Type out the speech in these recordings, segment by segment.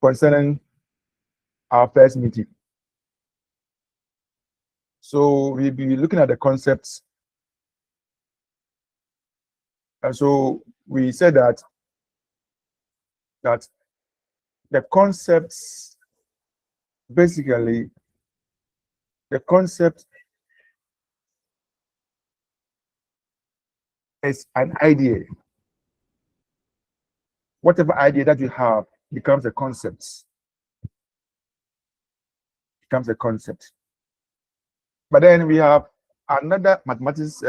concerning our first meeting. So we'll be looking at the concepts. And so we said that the concepts, basically, the concept is an idea. Whatever idea that you have becomes a concept. Becomes a concept. But then we have another mathematics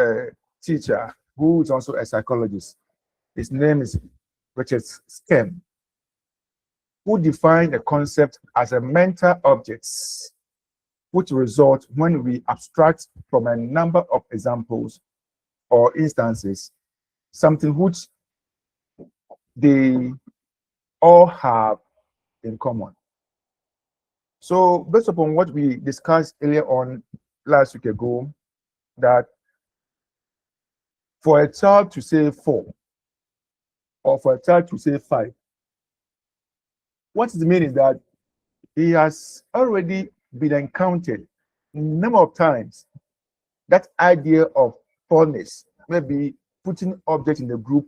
teacher who is also a psychologist. His name is Richard Skem, who defined the concept as a mental objects which result when we abstract from a number of examples or instances something which they all have in common. So based upon what we discussed earlier on last week ago, that for a child to say 4 or for a child to say 5, what it means is that he has already been encountered a number of times that idea of fullness, maybe putting objects in the group,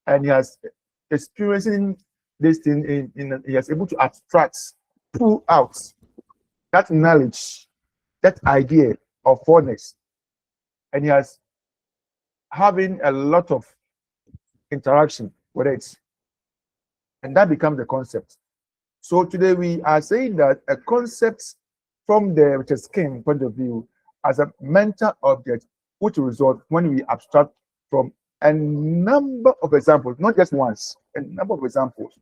and he has experiencing this thing he is able to abstract, pull out that knowledge, that idea of fullness, and he has having a lot of interaction with it, and that becomes the concept. So today we are saying that a concept from the Richard Skem point of view as a mental object which result when we abstract from a number of examples, not just once, a number of examples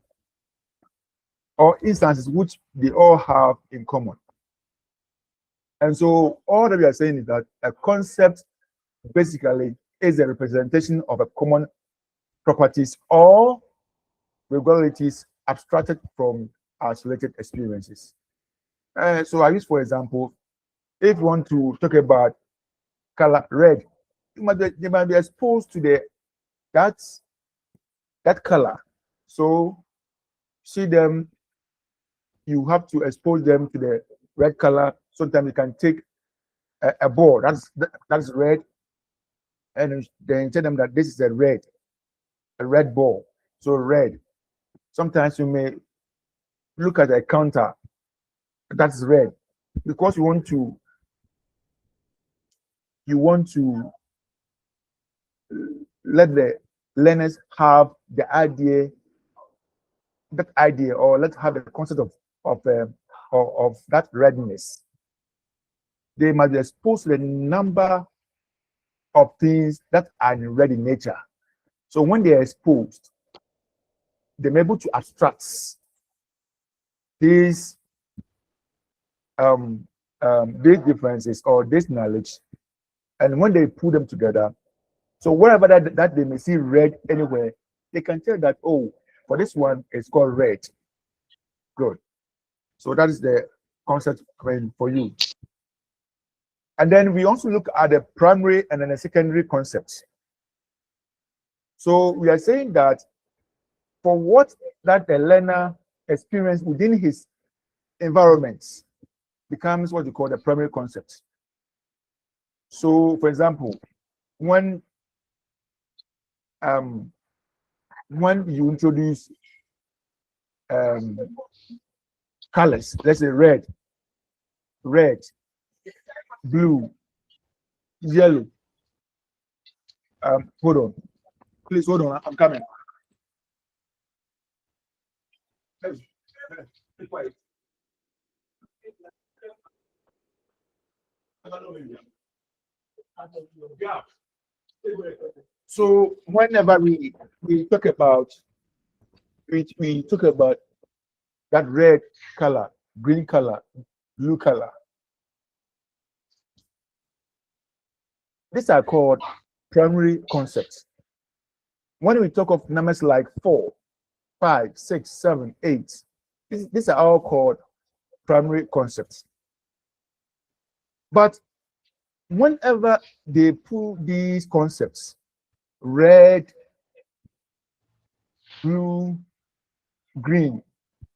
or instances which they all have in common. And so all that we are saying is that a concept basically is a representation of a common properties or regularities abstracted from isolated experiences. So I use, for example, if you want to talk about color red, you might be exposed to that color. So see them, you have to expose them to the red color. Sometimes you can take a ball that's red, and then tell them that this is a red ball. So red. Sometimes you may look at a counter that's red, because you want to let the learners have the idea, or let's have the concept of that redness. They must be exposed to a number of things that are in red in nature. So when they are exposed, they're able to abstract these differences or this knowledge, and when they put them together, so wherever that they may see red anywhere, they can tell that, oh, for this one it's called red. Good. So that is the concept for you. And then we also look at the primary and then the secondary concepts. So we are saying that for what that the learner experience within his environments becomes what you call the primary concept. So for example, when you introduce colors, let's say red, blue, yellow. Hold on, please hold on. I'm coming. Be quiet. So whenever we talk about that red color, green color, blue color, these are called primary concepts. When we talk of numbers like 4, 5, 6, 7, 8, these are all called primary concepts. But whenever they pull these concepts, red, blue, green,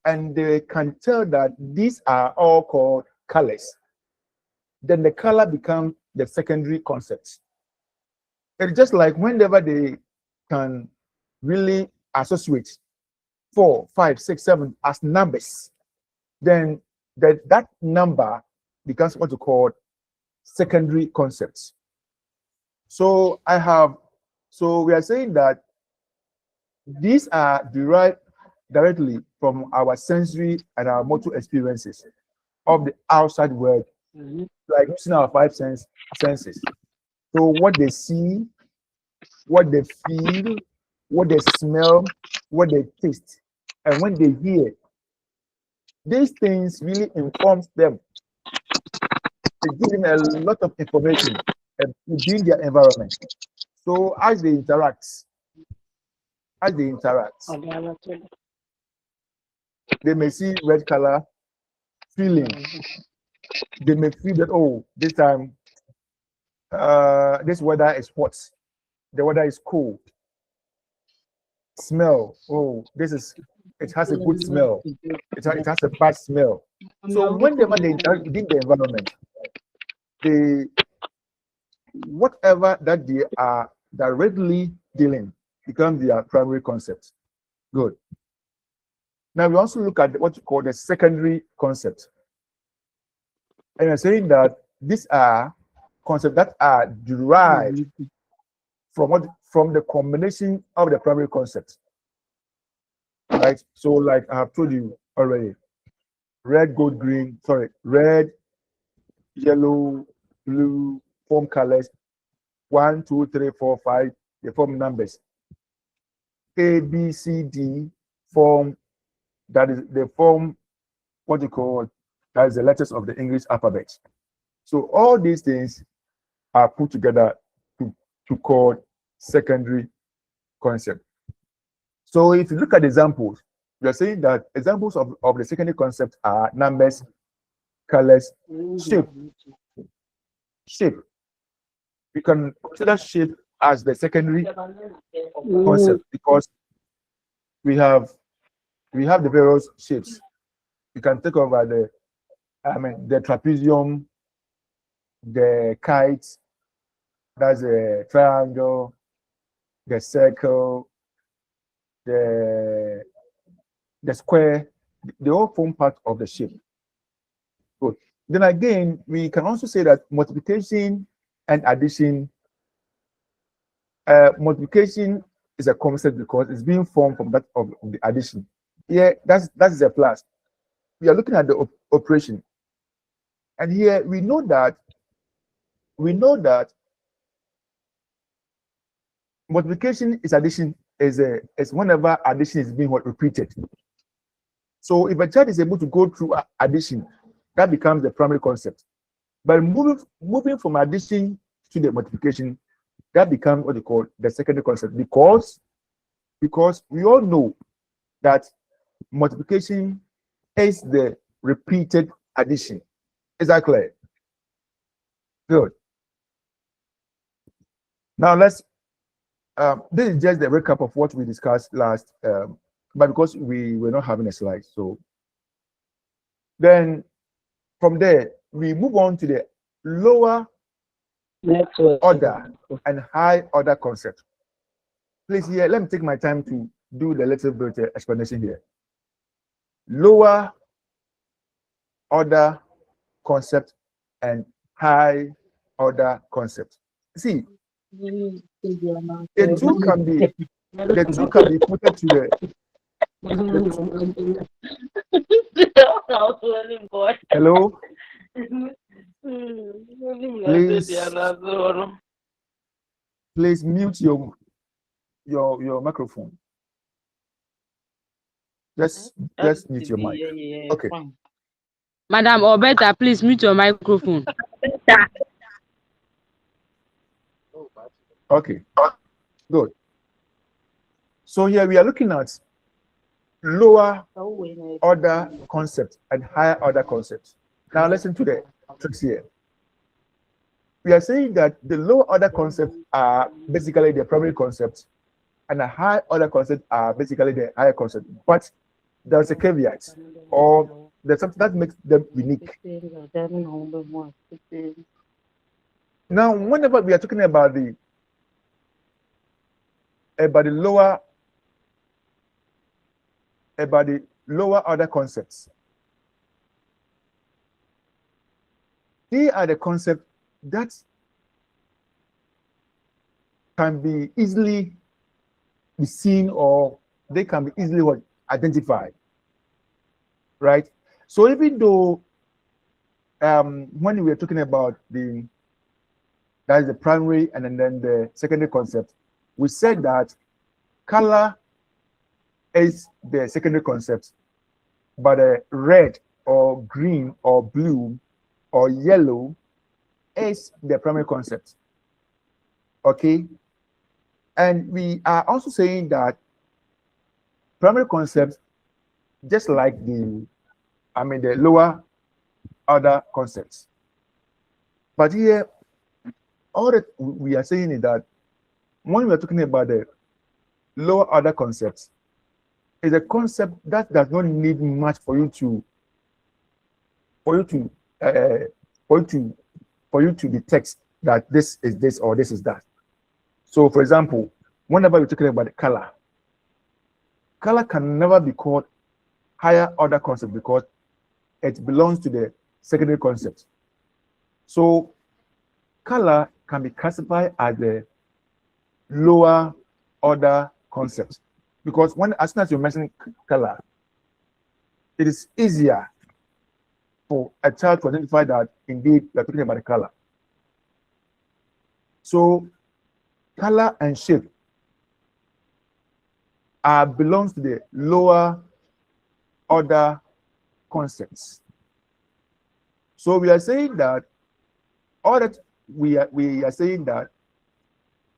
and they can tell that these are all called colors, then the color becomes the secondary concept. It's just like whenever they can really associate 4, 5, 6, 7 as numbers, then that number becomes what you call secondary concepts. So we are saying that these are derived directly from our sensory and our motor experiences of the outside world, like using our senses. So what they see, what they feel, what they smell, what they taste, and when they hear, these things really informs them. They give them a lot of information within their environment. So as they interact, they may see red color, feeling. They may feel that, oh, this time this weather is hot, the weather is cold. Smell, oh, it has a good smell, it has a bad smell. So whenever they interact within the environment, whatever that they are directly dealing becomes their primary concept. Good. Now we also look at what you call the secondary concept. And I'm saying that these are concepts that are derived from the combination of the primary concept. Right? So like I have told you already, red, yellow, blue form colors. 1, 2, 3, 4, 5, they form numbers. A, B, C, D form, they form what you call, that is the letters of the English alphabet. So all these things are put together to call secondary concept. So if you look at examples, we are saying that examples of the secondary concept are numbers, colors, shape. We can consider shape as the secondary concept because we have the various shapes. You can take over the trapezium, the kite, that's a triangle, the circle, the square. They all form part of the shape. Good. Then again, we can also say that multiplication and addition. Multiplication is a concept because it's being formed from that of the addition. Yeah, that's a plus. We are looking at the operation, and here we know that multiplication is addition is whenever addition is being repeated. So if a child is able to go through addition, that becomes the primary concept. But moving from addition to the multiplication, that becomes what they call the secondary concept because we all know that multiplication is the repeated addition. Is that clear? Good. Now let's this is just the recap of what we discussed last, but because we were not having a slide, so then from there we move on to the lower order and high order concept. Please, here, let me take my time to do the little bit explanation here. Lower order concept and high order concept. See, the two can be put to the hello. Please mute your microphone. Just mute your mic. Okay. Madam, or better, please mute your microphone. Okay. Good. So here we are looking at lower order concept and higher order concept. Now listen to the tricks here. We are saying that the lower order concepts are basically the primary concepts, and the high order concepts are basically the higher concept. But there's a caveat, or there's something that makes them unique. Now, whenever we are talking about the lower order concepts, they are the concepts that can be easily be seen, or they can be easily identified, right? So even though when we are talking about that is the primary and then the secondary concept, we said that color is the secondary concept, but red or green or blue or yellow is the primary concept. Okay, and we are also saying that primary concepts, just like the lower order concepts, but here all that we are saying is that when we are talking about the lower order concepts, is a concept that does not need much for you to detect that this is this or this is that. So, for example, whenever we're talking about the color can never be called higher order concept because it belongs to the secondary concept. So, color can be classified as the lower order concept because as soon as you mention color, it is easier for a child to identify that indeed we're talking about the color. So color and shape belongs to the lower order concepts. So we are saying that we are saying that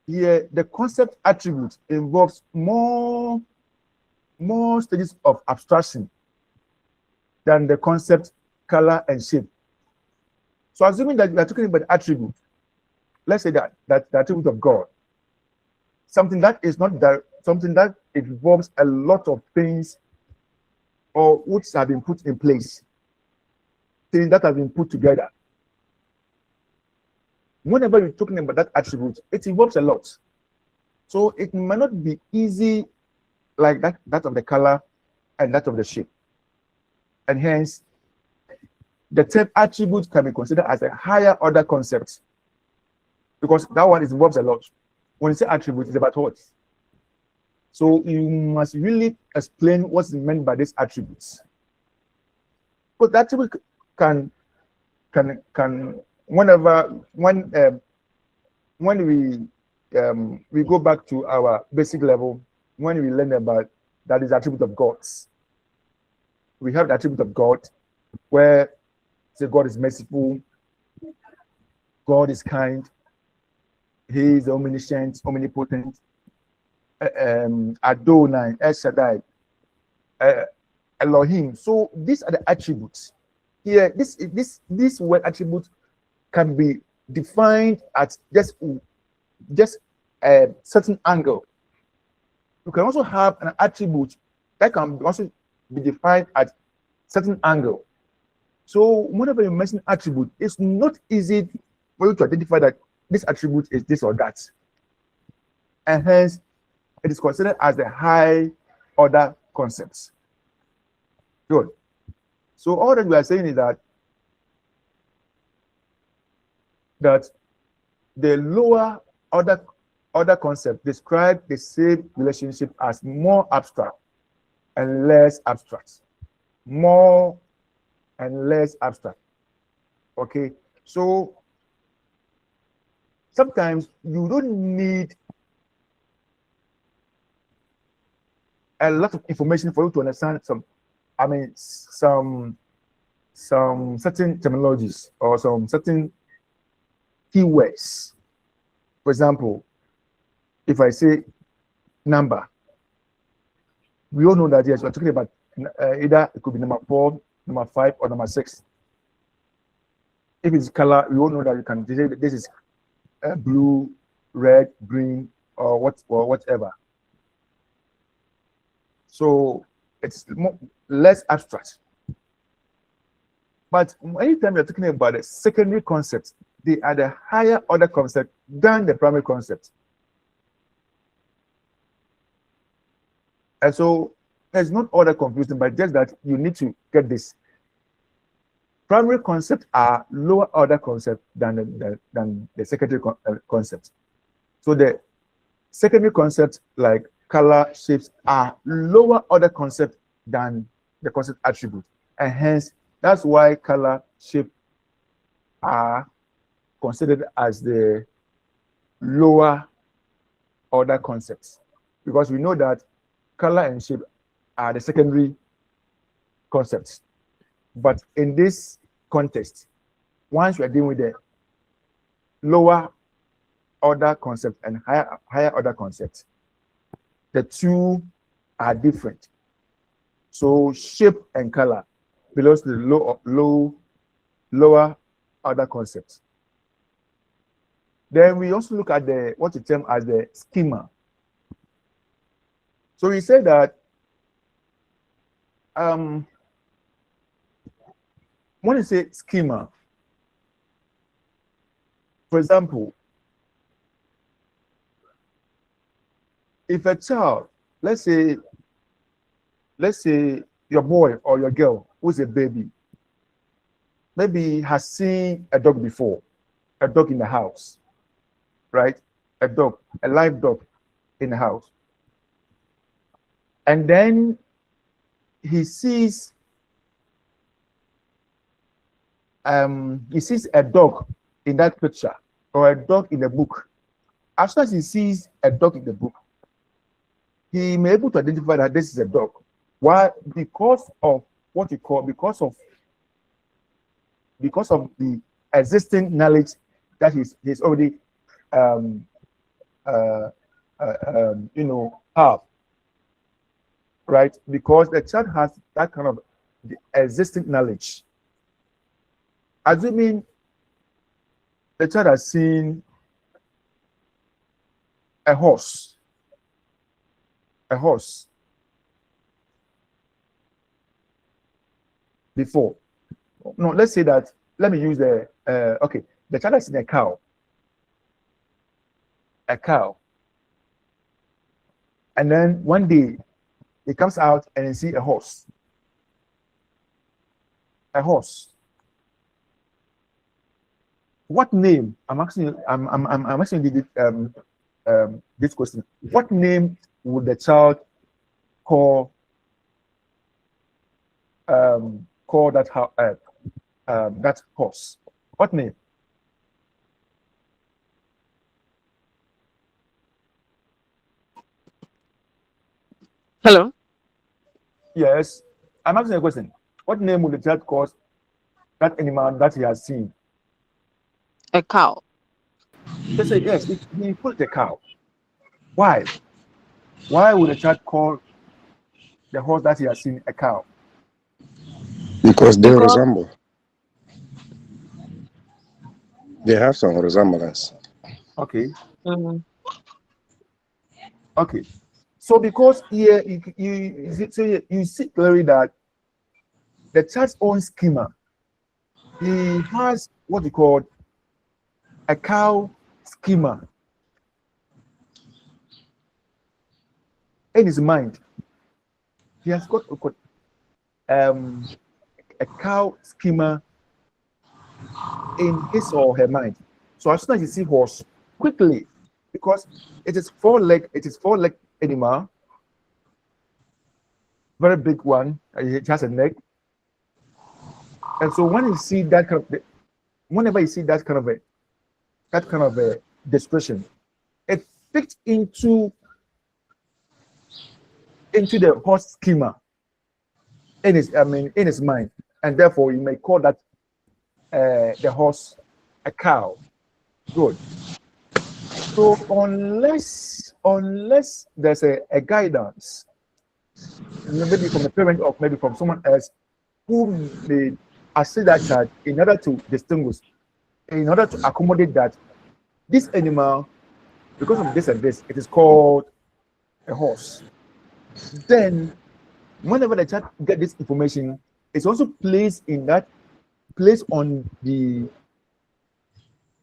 here the concept attribute involves more stages of abstraction than the concept color and shape. So assuming that we are talking about attribute, let's say that the attribute of God, something that is not that, something that involves a lot of things or which have been put in place, things that have been put together. Whenever you're talking about that attribute, it involves a lot. So it might not be easy like that of the color and that of the shape. And hence, the term attribute can be considered as a higher order concept because that one involves a lot. When you say attribute, it's about what? So you must really explain what's meant by these attributes. But the attribute can when we go back to our basic level, when we learn about that is attribute of gods, we have the attribute of God where say God is merciful, God is kind, He is omniscient, omnipotent, Adonai, El Shaddai, Elohim. So these are the attributes. Here, this word attribute can be defined at just a certain angle. You can also have an attribute that can also be defined at certain angle. So whenever you mention attribute, it's not easy for you to identify that this attribute is this or that. And hence, it is considered as the high order concepts. Good. So all that we are saying is that the lower order concept describe the same relationship as more abstract and less abstract. More and less abstract. Okay, so sometimes you don't need a lot of information for you to understand some certain terminologies or some certain keywords. For example, if I say number, we all know that yes, we're talking about either it could be number 4, number 5, or number 6. If it's color, we all know that you can say that this is blue, red, green, or whatever. So It's less abstract. But anytime you're talking about the secondary concepts, they are the higher order concept than the primary concept. And so it's not all that confusing, but just that you need to get this. Primary concepts are lower order concept than the secondary concepts. So the secondary concepts like color, shapes are lower order concept than the concept attribute. And hence, that's why color, shape are considered as the lower order concepts. Because we know that color and shape are the secondary concepts. But in this context, once we are dealing with the lower order concept and higher order concept, the two are different. So shape and color belongs to the lower order concepts. Then we also look at what we term as the schema. So we say that when you say schema, for example, if a child, let's say your boy or your girl who's a baby, maybe has seen a dog before, a dog in the house, right? A dog, a live dog in the house. And then he sees a dog in that picture or a dog in the book. As soon as he sees a dog in the book, he may be able to identify that this is a dog. Why? Because of what you call because of the existing knowledge that he's already have, right? Because the child has that kind of the existing knowledge. Assuming the child has seen a horse before. No, let's say that, let me use the child has seen a cow. And then one day he comes out and he sees a horse. What name? I'm asking this question. What name would the child call that horse? What name? Hello. Yes, I'm asking a question. What name would the child call that animal that he has seen? A cow. They say yes. He put the cow. Why? Why would the child call the horse that he has seen a cow? Because they resemble. They have some resemblance. Okay. Mm-hmm. Okay. So because here you see clearly that the child's own schema, he has what we call a cow schema in his mind. He has got a cow schema in his or her mind. So as soon as you see horse, quickly, because it is four leg animal, very big one. It has a neck, and so when you see that kind of, whenever you see that kind of a description, it fits into the horse schema in his mind, and therefore you may call that the horse a cow. Good. So unless there's a guidance, maybe from the parent or maybe from someone else who may assist that child in order to distinguish, in order to accommodate that this animal, because of this and this, it is called a horse, then Whenever the child get this information, it's also placed in that place on the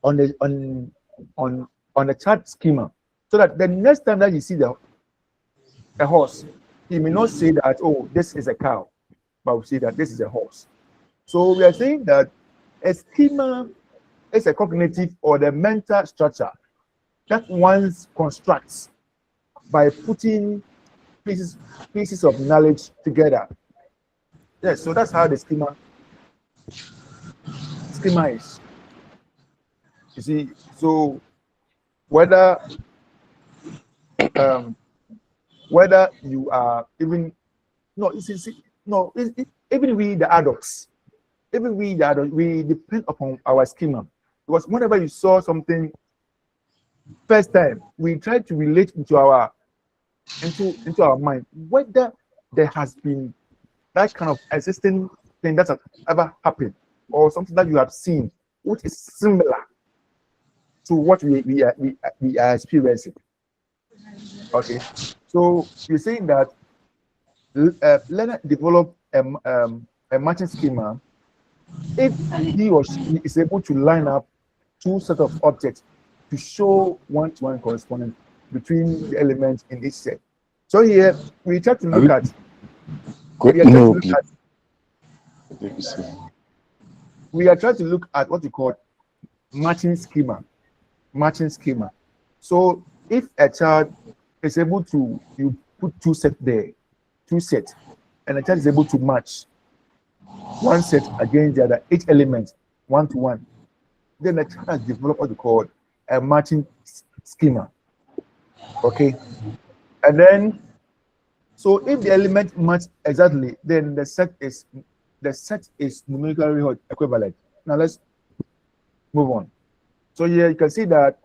on the on the chart schema, so that the next time that you see a horse, he may not say that, oh, this is a cow, but we say that this is a horse. So we are saying that a schema is a cognitive or the mental structure that one constructs by putting pieces of knowledge together. Yes, so that's how the schema is. You see, so whether um, whether you are even no, no, even we the adults, we depend upon our schema, because whenever you saw something first time, we try to relate into our mind whether there has been that kind of existing thing that has ever happened, or something that you have seen which is similar to what we are experiencing. Okay, so you're saying that learner develop a matching schema if he or she is able to line up two set of objects to show one-to-one correspondence between the elements in each set. So here we try to look at No, please. we are trying to look at what we call matching schema. Matching schema. So if a child is able to, you put two sets there, and a child is able to match one set against the other, each element one to one, then the child has developed what we call a matching schema. Okay, and then so if the element match exactly, then the set is numerically equivalent. Now let's move on. So here you can see that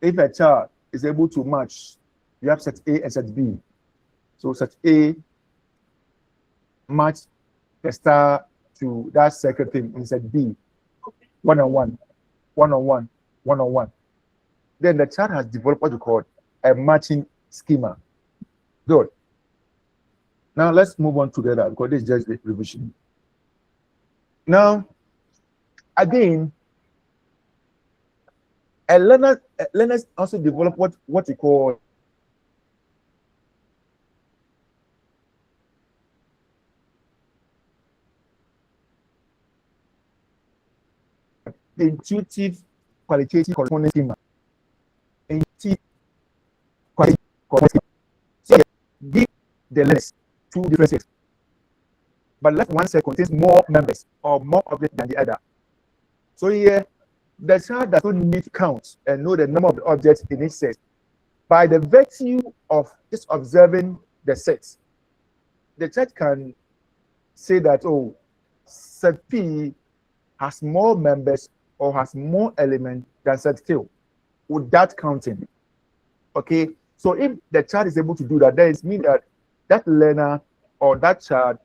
if a child is able to match, you have set A and set B. So set A match the star to that circle thing in set B, one-on-one, one-on-one, one-on-one. Then the child has developed what you call a matching schema. Good. Now let's move on together, because this is just the revision. Now, again, learners also develop what we call intuitive qualitative corresponding schema. Intuitive qualitative corresponding schema. So give the learners two different sets, but let one set contains more members or more objects than the other. So here, the child does not need to count and know the number of the objects in each set. By the virtue of just observing the sets, the child can say that, oh, set P has more members or has more elements than set Q, without counting. Okay, so if the child is able to do that, that means that that learner or that child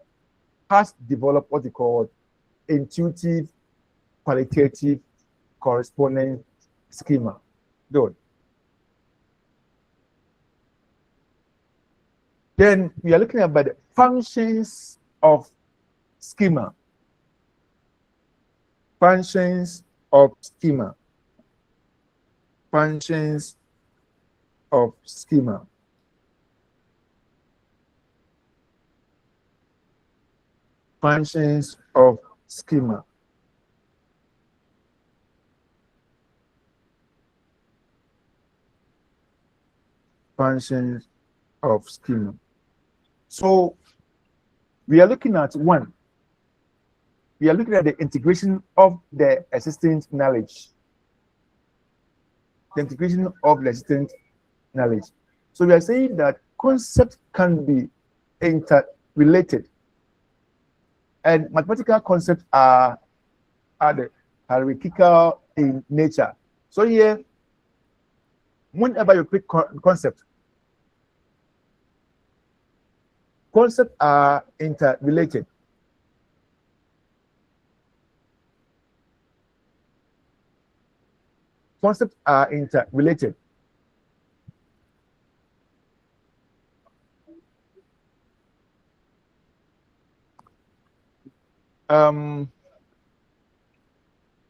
has developed what we call intuitive qualitative corresponding schema. Good. Then we are looking at the functions of schema. Functions of schema. Functions of schema. Functions of schema. Functions of schema. So we are looking at one. We are looking at the integration of the existing knowledge. The integration of the existing knowledge. So we are saying that concepts can be interrelated, and mathematical concepts are the hierarchical in nature. So here, whenever you pick concepts are interrelated. Concepts are interrelated.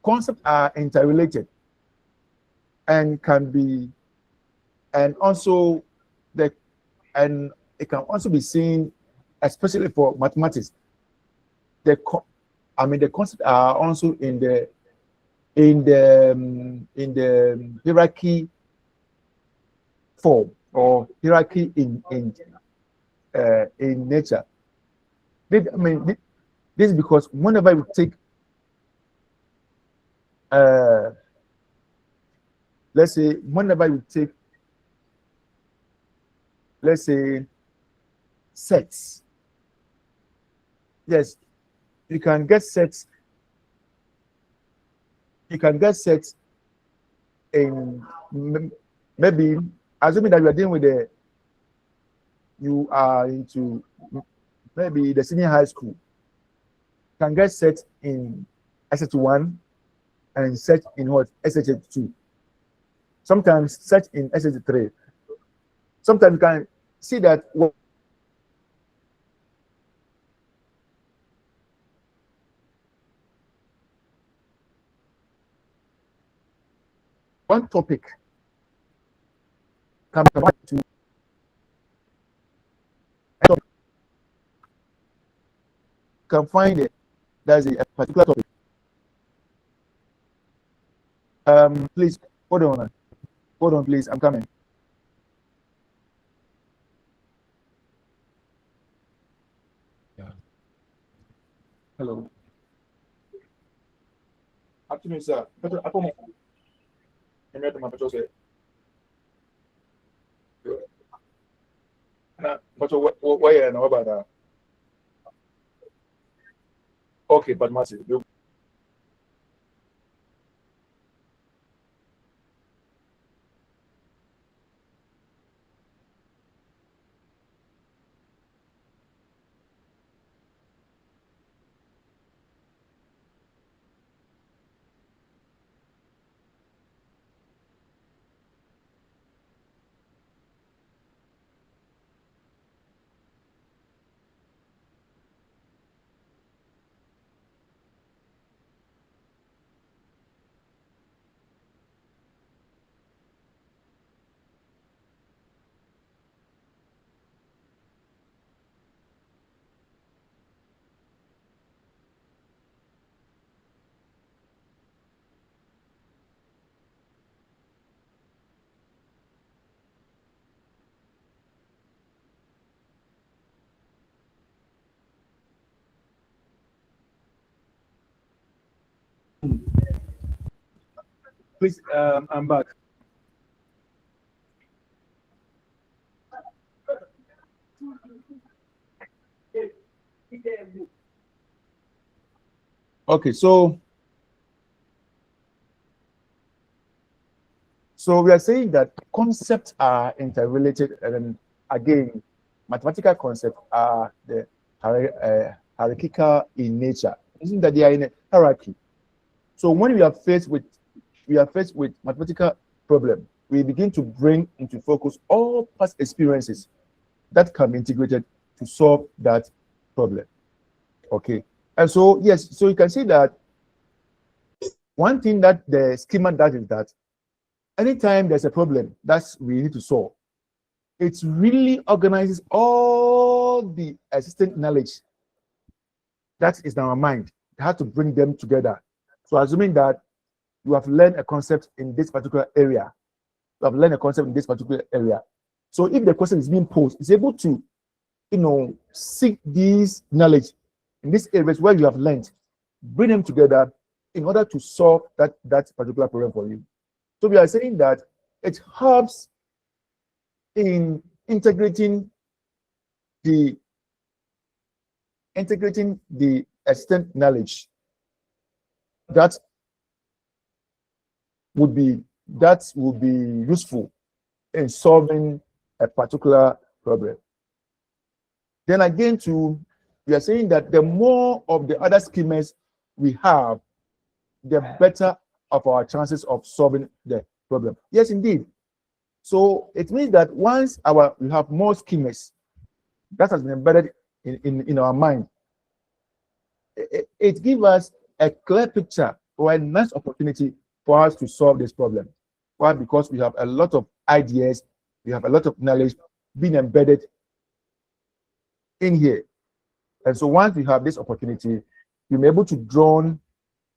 concepts are interrelated and can be, and also and it can also be seen, especially for mathematics. The concepts are also in the hierarchy form, or hierarchy in nature. This is because whenever you take let's say sets. Yes, you can get sets. You can get sets in maybe, assuming that you are dealing with you are into maybe the senior high school. You can get sets in SH1 and set in what, SH2. Sometimes set in SH3. Sometimes you can see that one topic can come to can find it. There's a particular topic. Please hold on, please. I'm coming. Yeah. Hello. Afternoon, sir. But what you know about that? Okay, but massive. Please, I'm back. Okay, so we are saying that concepts are interrelated, and again, mathematical concepts are the hierarchical in nature. Isn't that they are in a hierarchy? So when we are faced with mathematical problem, we begin to bring into focus all past experiences that can be integrated to solve that problem. Okay, and so yes, so you can see that one thing that the schema does is that anytime there's a problem that we need to solve, it really organizes all the existing knowledge that is in our mind. You have to bring them together. So assuming that you have learned a concept in this particular area, So if the question is being posed, it's able to, seek these knowledge in these areas where you have learned, bring them together in order to solve that particular problem for you. So we are saying that it helps in integrating the extent knowledge that would be useful in solving a particular problem. Then again, we are saying that the more of the other schemas we have, the better of our chances of solving the problem. Yes, indeed. So it means that once we have more schemas that has been embedded in our mind, it gives us a clear picture or a nice opportunity for us to solve this problem. Why? Because we have a lot of ideas, we have a lot of knowledge being embedded in here. And so once we have this opportunity, we'll be able to draw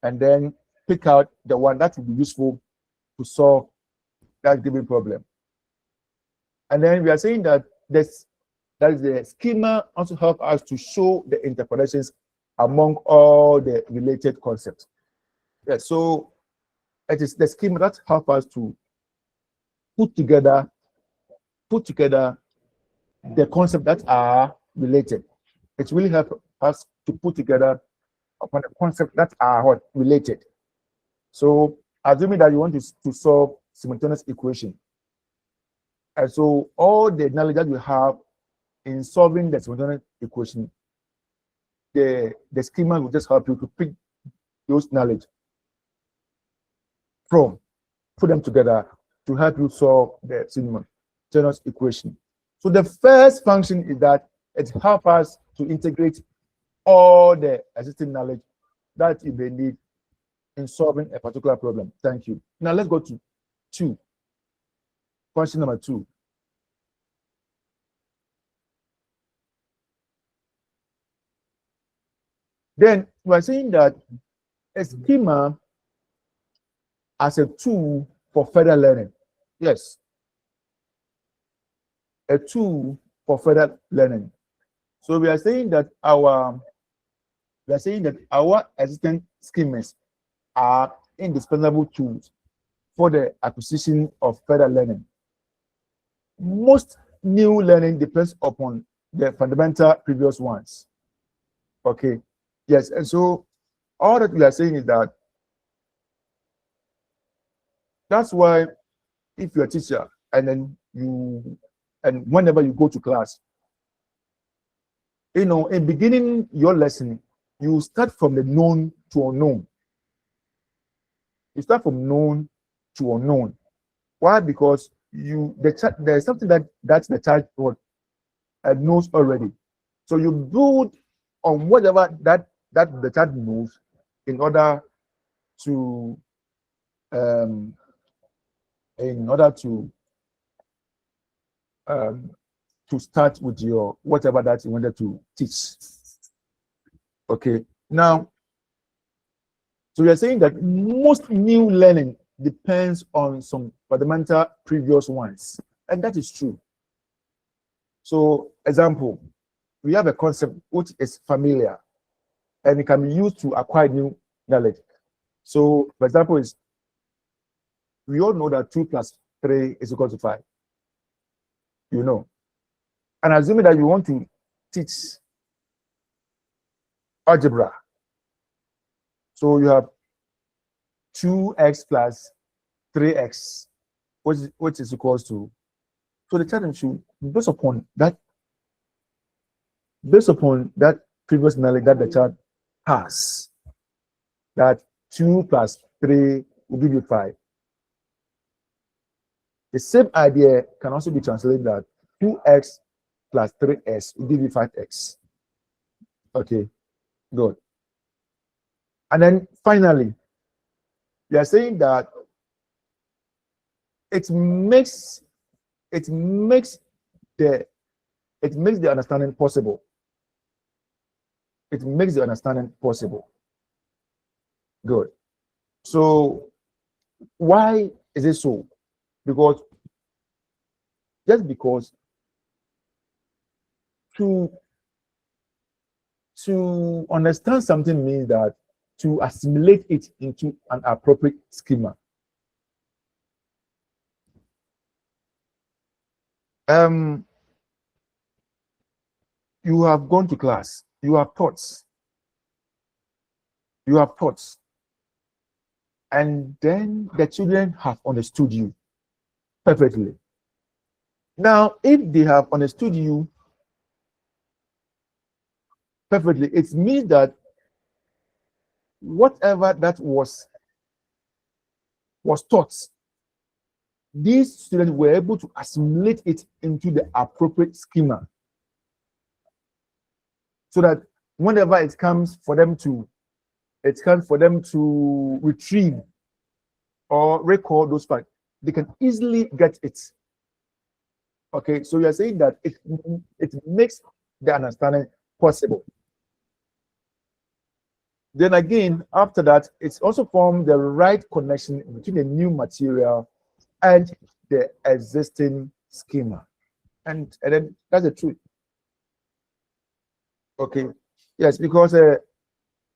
and then pick out the one that will be useful to solve that given problem. And then we are saying that that is the schema also help us to show the interconnections among all the related concepts. Yeah, so it is the schema that help us to put together the concepts that are related. It really helps us to put together upon the concepts that are related. So assuming that you want to solve simultaneous equation, and so all the knowledge that you have in solving the simultaneous equation, the schema will just help you to pick those knowledge from, put them together to help you solve the simultaneous equation. So the first function is that it helps us to integrate all the existing knowledge that you may need in solving a particular problem. Thank you. Now let's go to 2. Question number 2. Then we're saying that a schema as a tool for further learning. Yes. A tool for further learning. So we are saying that our existing schemas are indispensable tools for the acquisition of further learning. Most new learning depends upon the fundamental previous ones. Okay. Yes, and so all that we are saying is that that's why if you're a teacher and then whenever you go to class, in beginning your lesson, you start from the known to unknown. You start from known to unknown. Why? Because there's something that's the child knows already. So you build on whatever that the child knows in order to start with your whatever that you wanted to teach. Okay, now, so we are saying that most new learning depends on some fundamental previous ones, and that is true. So, example, we have a concept which is familiar and it can be used to acquire new knowledge. So, for example, we all know that 2 plus 3 is equal to 5. You know. And assuming that you want to teach algebra, so you have 2x plus 3x, which is equals to. So the child should, based upon that previous knowledge that the child has, that 2 plus 3 will give you 5. The same idea can also be translated that 2x plus 3x will give you 5x. Okay, good. And then finally, we are saying that it makes the understanding possible. It makes the understanding possible. Good. So why is it so? Because to understand something means that to assimilate it into an appropriate schema. You have gone to class, you have taught, and then the children have understood you perfectly. Now, if they have understood you perfectly, it means that whatever that was taught, these students were able to assimilate it into the appropriate schema, so that whenever it comes for them to retrieve or record those facts, they can easily get it. Okay, so you are saying that it makes the understanding possible. Then again, after that, it's also formed the right connection between the new material and the existing schema. And then that's the truth. Okay, yes, because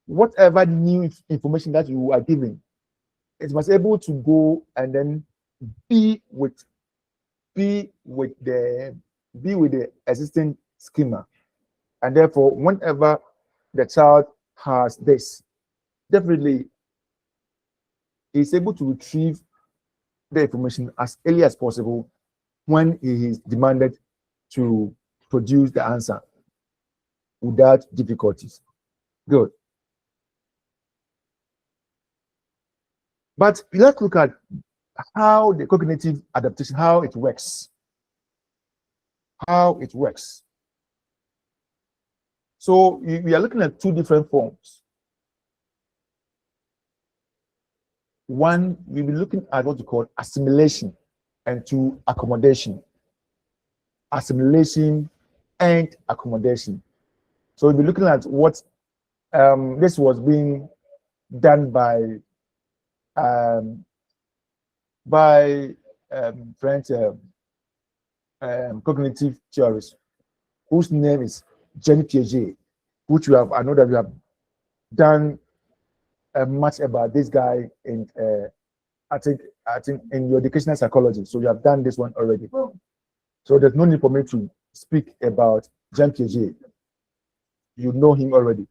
whatever new information that you are giving, it must be able to go and then be with the existing schema. And therefore, whenever the child has this, definitely is able to retrieve the information as early as possible when he is demanded to produce the answer without difficulties. Good. But let's look at how the cognitive adaptation, how it works. How it works. So we are looking at two different forms. One, we'll be looking at what we call assimilation, and two, accommodation. Assimilation and accommodation. So we'll be looking at what this was being done by French cognitive theorists, whose name is Jean Piaget, which I know that we have done much about this guy in I think in your educational psychology. So you have done this one already. So there's no need for me to speak about Jean Piaget. You know him already.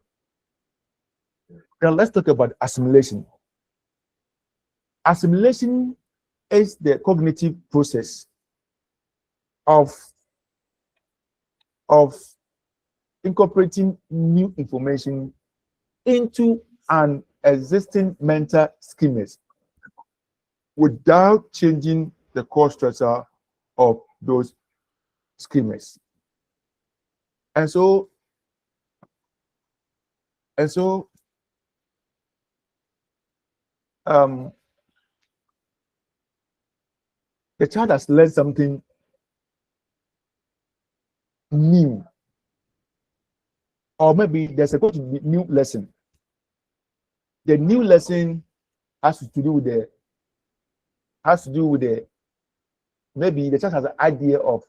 Now let's talk about assimilation. Assimilation is the cognitive process of incorporating new information into an existing mental schema without changing the core structure of those schemas. And so the child has learned something new, or maybe there's going to be new lesson. The new lesson has to do with maybe the child has an idea of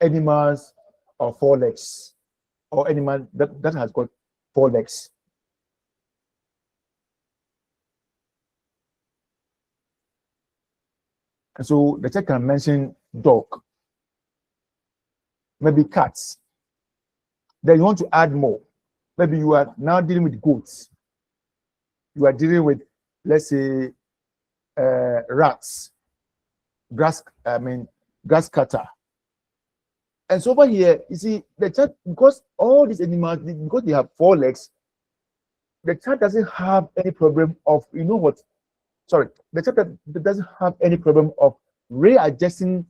animals or 4 legs, or animal that has got 4 legs. And so the child can mention dog, maybe cats. Then you want to add more. Maybe you are now dealing with goats. You are dealing with, let's say, rats, grass cutter. And so over here, you see, the child, because all these animals, because they have 4 legs, the child doesn't have any problem of, the child doesn't have any problem of readjusting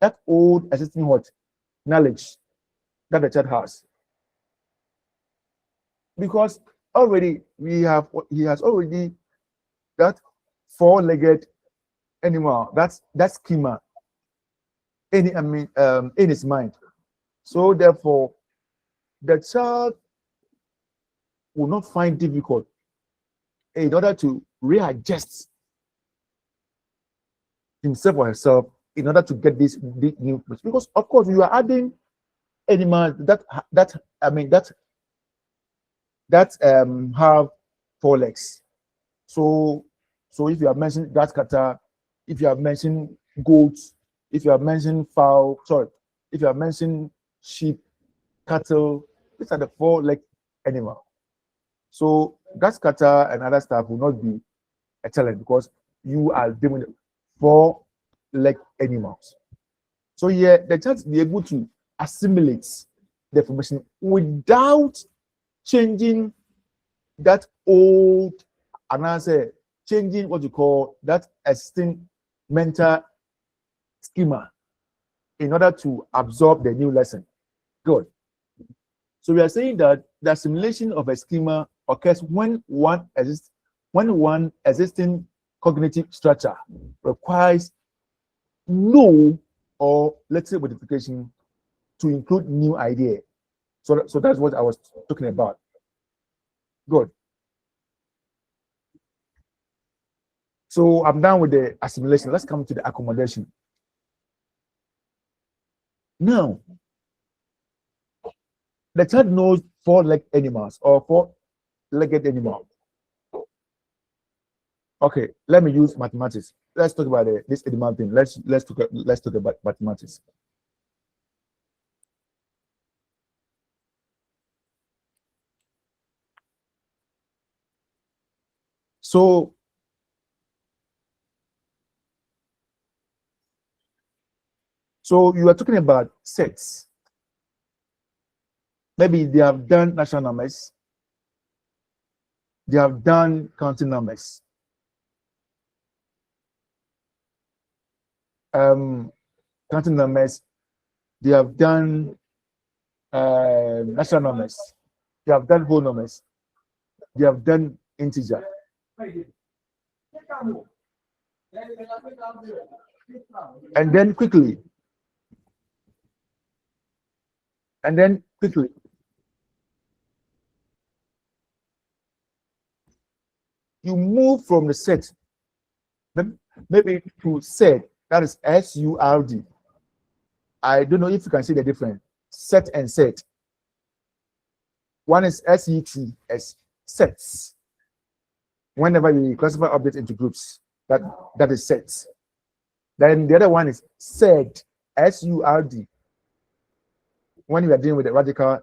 that old existing knowledge that the child has. Because already he has already that 4-legged animal, that schema in his mind. So therefore, the child will not find difficult in order to readjust himself or herself in order to get this new, because of course you are adding animals that have 4 legs. So if you have mentioned grass cutter, if you have mentioned goats, if you have mentioned if you have mentioned sheep, cattle, these are the 4-leg animal. So grass cutter and other stuff will not be a challenge because you are dealing with 4-leg animals. So yeah, the child will be able to assimilate the information without changing that old, and I say changing what you call that existing mental schema in order to absorb the new lesson. Good. So we are saying that the assimilation of a schema occurs when one existing cognitive structure requires no, or let's say modification, to include new idea. So that's what I was talking about. Good. So I'm done with the assimilation. Let's come to the accommodation. Now, the child knows four-legged animals or four-legged animal. Okay, let me use mathematics. Let's talk about this animal thing. Let's talk about mathematics. So you are talking about sets. Maybe they have done natural numbers. They have done counting numbers. Counting numbers. They have done natural numbers. They have done whole numbers. They have done integer. And then quickly, you move from the set, maybe to set, that is SURD. I don't know if you can see the difference. Set and set. One is SET as sets. Whenever you classify objects into groups, that is sets. Then the other one is SURD, SURD. When you are dealing with the radical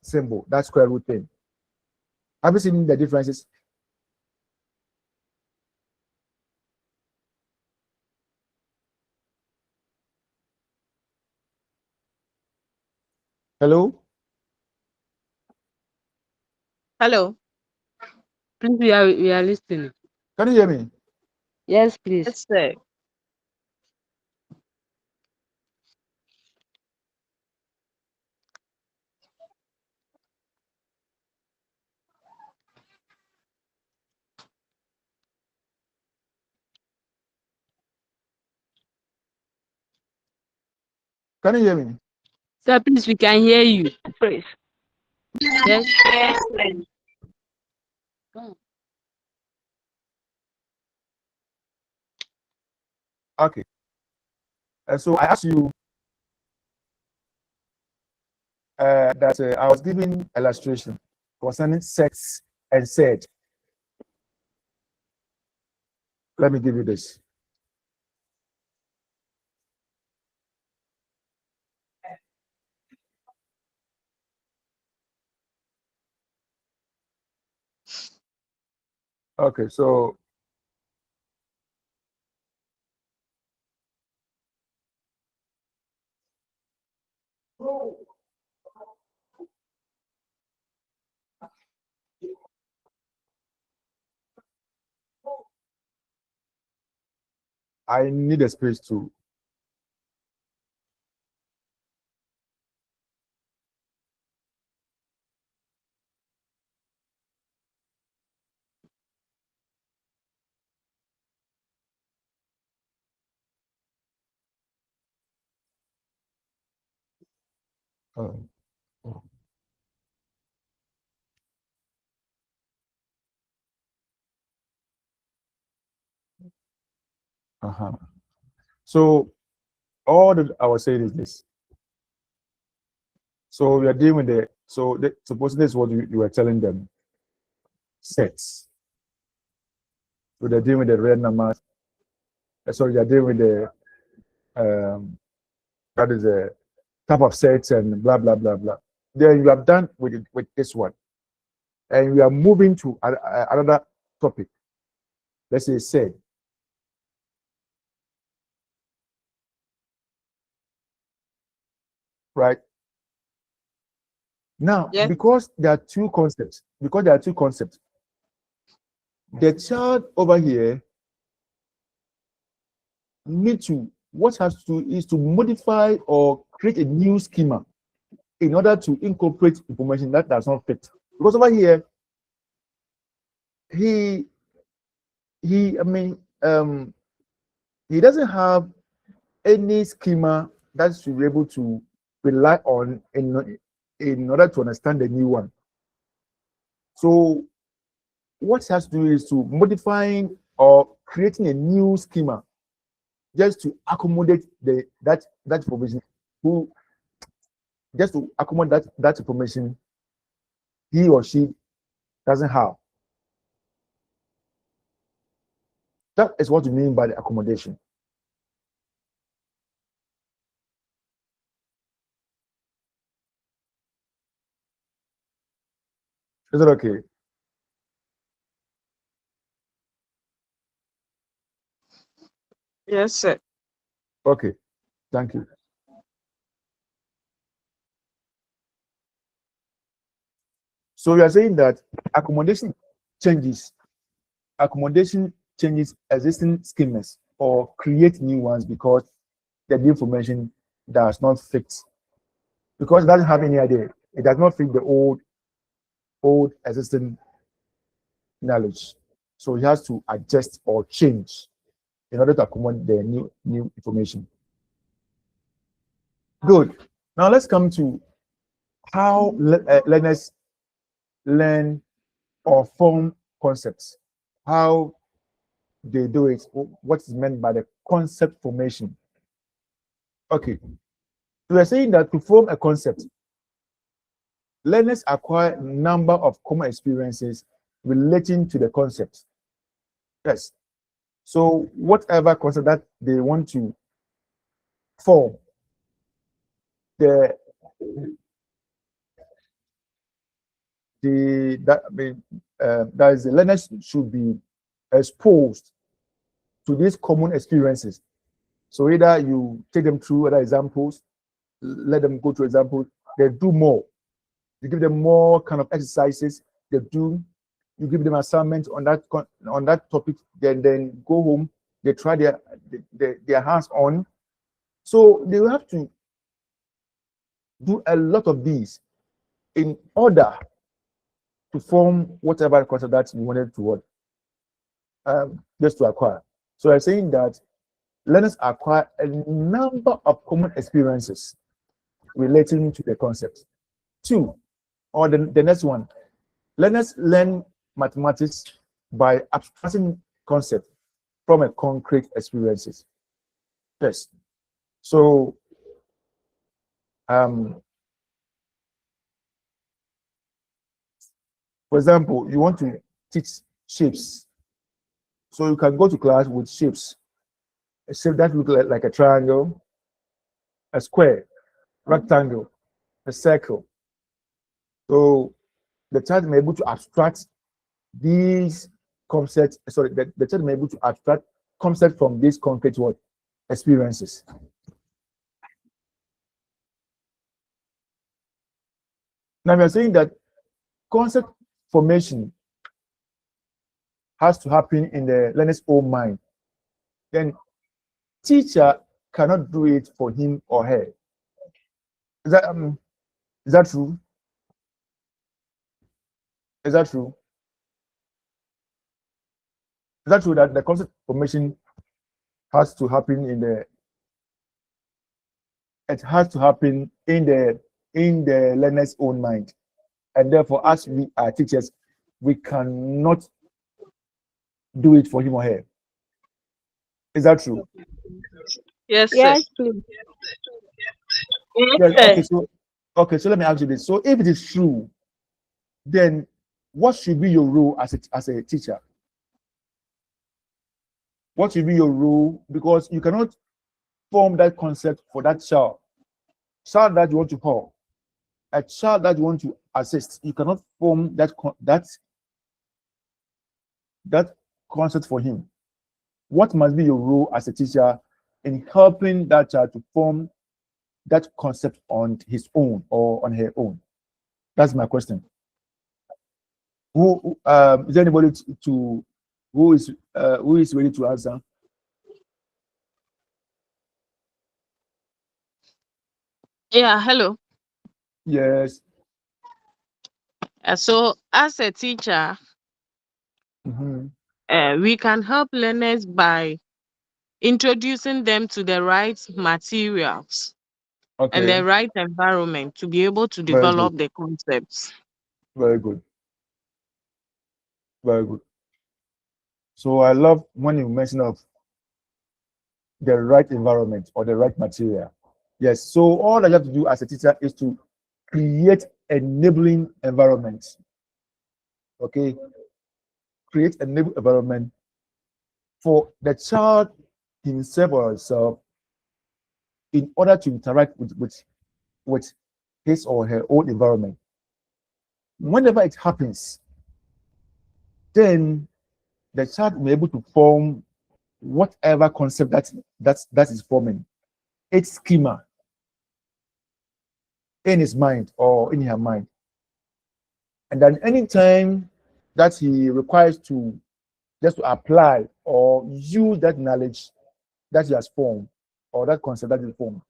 symbol, that square root thing. Have you seen the differences? Hello? Hello. Please, we are listening. Can you hear me? Yes, please. Yes, sir. Can you hear me? Sir, please, we can hear you. Please. Yes. Yes, please. Okay. So I asked you that I was giving illustration concerning sets and set. Let me give you this. Okay, so I need a space to. So all that I was saying is this. So we are dealing with suppose this is what you were telling them. Sets. So they're dealing with the red numbers. So you're dealing with the that is a type of sets and blah blah blah blah. Then you have done with this one, and we are moving to another topic. Let's say set. Right now, Yes. because there are two concepts. The child over here what has to do is to modify or create a new schema in order to incorporate information that does not fit. Because over here, he doesn't have any schema that should be able to rely on in order to understand the new one. So what he has to do is to modifying or creating a new schema just to accommodate that information, just to accommodate that information he or she doesn't have. That is what we mean by the accommodation. Is that okay? Yes, sir. Okay, thank you. So we are saying that accommodation changes existing schemas or create new ones because the new information does not fit, because it doesn't have any idea. It does not fit the old existing knowledge. So he has to adjust or change in order to accommodate the new information. Good. Now let's come to how learners learn or form concepts. How they do it, what is meant by the concept formation. Okay, we are saying that to form a concept, learners acquire a number of common experiences relating to the concept. Yes. So whatever concept that they want to form, that is, the learners should be exposed to these common experiences. So either you take them through other examples, let them go through examples, they do more. You give them more kind of exercises, they do. You give them assignments on that topic, then go home, they try their hands on. So they will have to do a lot of these in order to form whatever concept that you wanted to just to acquire. So I'm saying that learners acquire a number of common experiences relating to the concept. Two, or the next one, learners learn mathematics by abstracting concepts from a concrete experiences. Yes. So for example, you want to teach shapes. So you can go to class with shapes. A shape that looks like a triangle, a square, rectangle, a circle. So the child may be able to abstract these concepts. Sorry, the child may be able to abstract concepts from these concrete experiences. Now we are saying that concept formation has to happen in the learner's own mind. Then teacher cannot do it for him or her. Is that true? Is that true? Is that true that the concept formation has to happen in the learner's own mind, and therefore, as we are teachers, we cannot do it for him or her. Is that true? Yes, Yes, sir. please. Yes, okay, so let me ask you this. So if it is true, then what should be your role as a teacher? What should be your role? Because you cannot form that concept for that child that you want to help, a child that you want to assist. You cannot form that concept for him. What must be your role as a teacher in helping that child to form that concept on his own or on her own? That's my question. Who is there anybody who is ready to answer? Yeah, hello. Yes. So, as a teacher, we can help learners by introducing them to the right materials and Okay. the right environment to be able to Very good. develop the concepts. Very good. Very good. So I love when you mention of the right environment or the right material. Yes. So all that you have to do as a teacher is to create enabling environment. Okay. Create enabling environment for the child himself or herself in order to interact with his or her own environment. Whenever it happens, then the child will be able to form whatever concept that is forming its schema in his mind or in her mind. And then anytime that he requires to just to apply or use that knowledge that he has formed or that concept that is formed,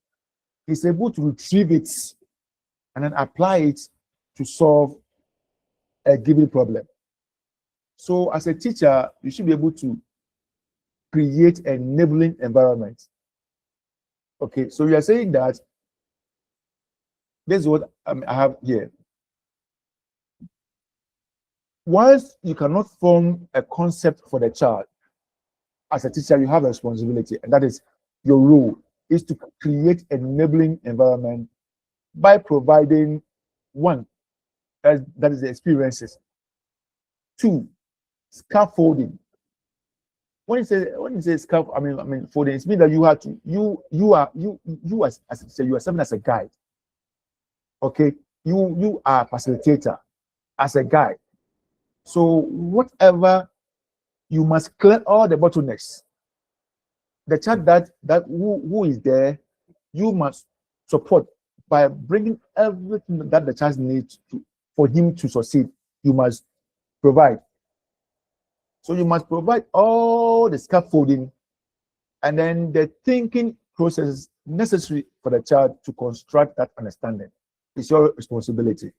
he's able to retrieve it and then apply it to solve a given problem. So as a teacher, you should be able to create an enabling environment. Okay, so you are saying that this is what I have here. Once you cannot form a concept for the child, as a teacher, you have a responsibility, and that is your role is to create an enabling environment by providing one, that is the experiences. Two, scaffolding. When you say scaffolding, I mean folding, it means that you have to you as a teacher, you are serving as a guide. Okay, you are a facilitator as a guide. So whatever, you must clear all the bottlenecks. The child that who is there, you must support by bringing everything that the child needs for him to succeed. You must provide. So you must provide all the scaffolding and then the thinking processes necessary for the child to construct that understanding. It's your responsibility.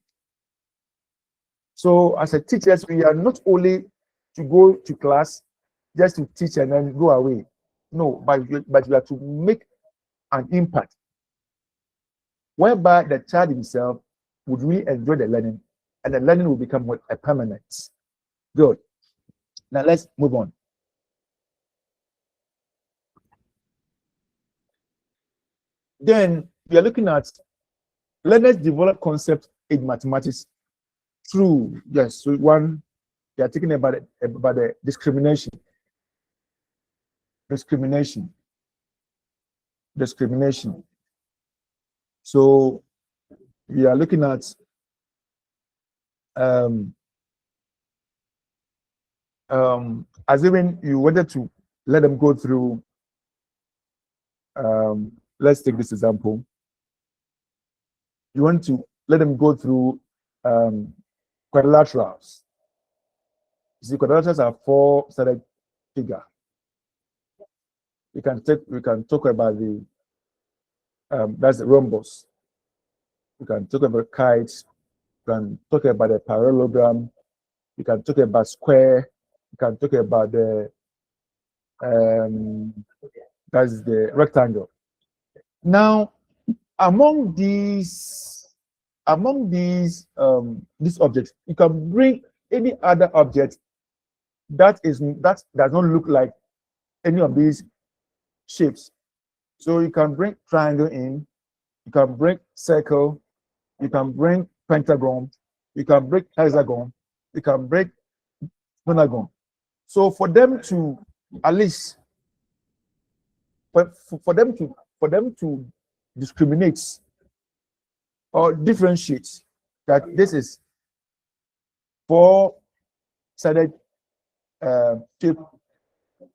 So as a teacher, we are not only to go to class just to teach and then go away. No, but we have to make an impact whereby the child himself would really enjoy the learning and the learning will become a permanent. Good. Now let's move on. Then we are looking at learners develop concepts in mathematics through, yes, so one, they are talking about the discrimination. So we are looking at assuming you wanted to let them go through, let's take this example. You want to let them go through quadrilaterals. You see, quadrilaterals are four-sided figure. We can talk about the that's the rhombus. We can talk about kites. We can talk about the parallelogram. We can talk about square. We can talk about the that's the rectangle. Now, among these objects, you can bring any other object that does not look like any of these shapes. So you can bring triangle in, you can bring circle, you can bring pentagon, you can bring hexagon, you can bring pentagon. So for them to at least for them to discriminate or differentiate that this is four-sided shape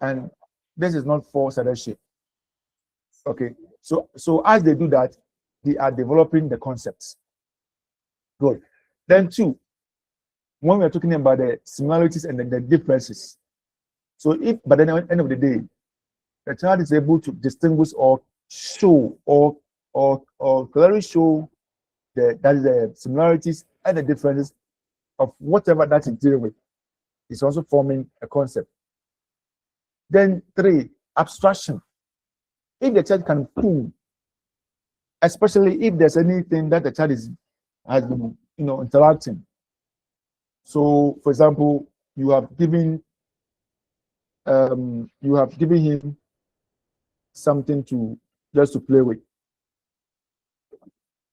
and this is not four-sided shape. Okay, so as they do that, they are developing the concepts. Good. Then two, when we're talking about the similarities and the differences. So if by the end of the day, the child is able to distinguish or show or clearly show the similarities and the differences of whatever that is dealing with. It's also forming a concept. Then 3, abstraction. If the child can pull, especially if there's anything that the child has been interacting. So, for example, you have given him something to just to play with,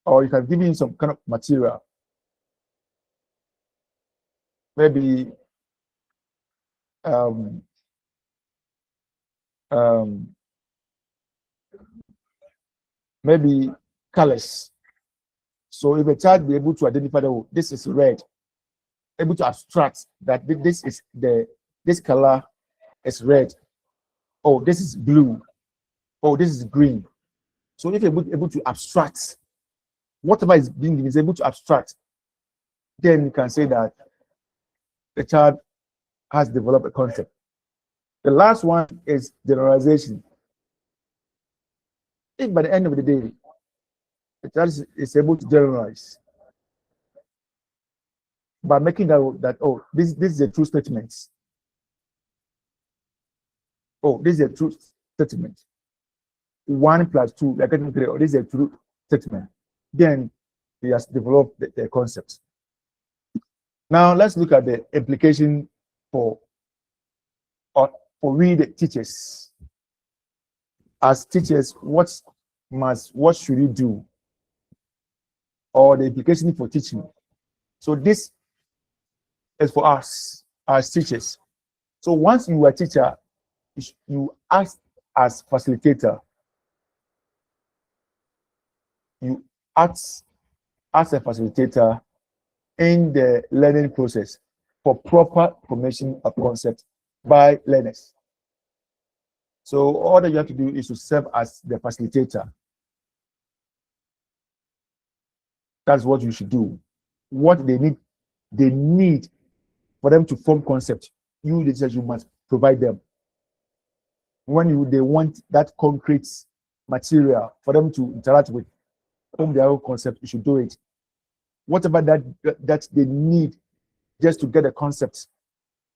or you can give him some kind of material, maybe maybe colors. So if a child be able to identify that, oh, this is red, able to abstract that this color is red, oh, this is blue, oh, this is green. So if you're able to abstract whatever is being given, is able to abstract, then you can say that the child has developed a concept. The last one is generalization. If by the end of the day, the child is able to generalize by making that oh, this is a true statement. Oh, this is a true statement. 1 + 2, we are getting 3. Oh, this is a true statement. Then he has developed the concept. Now let's look at the implication for we the teachers. As teachers, what should we do? Or the implication for teaching. So this is for us as teachers. So once you are a teacher, you act as facilitator. You act as a facilitator in the learning process for proper formation of concept by learners. So all that you have to do is to serve as the facilitator. That's what you should do. What they need for them to form concept. You, the teachers, you must provide them. When they want that concrete material for them to interact with, form their own concept, you should do it. Whatever that they need just to get a concept,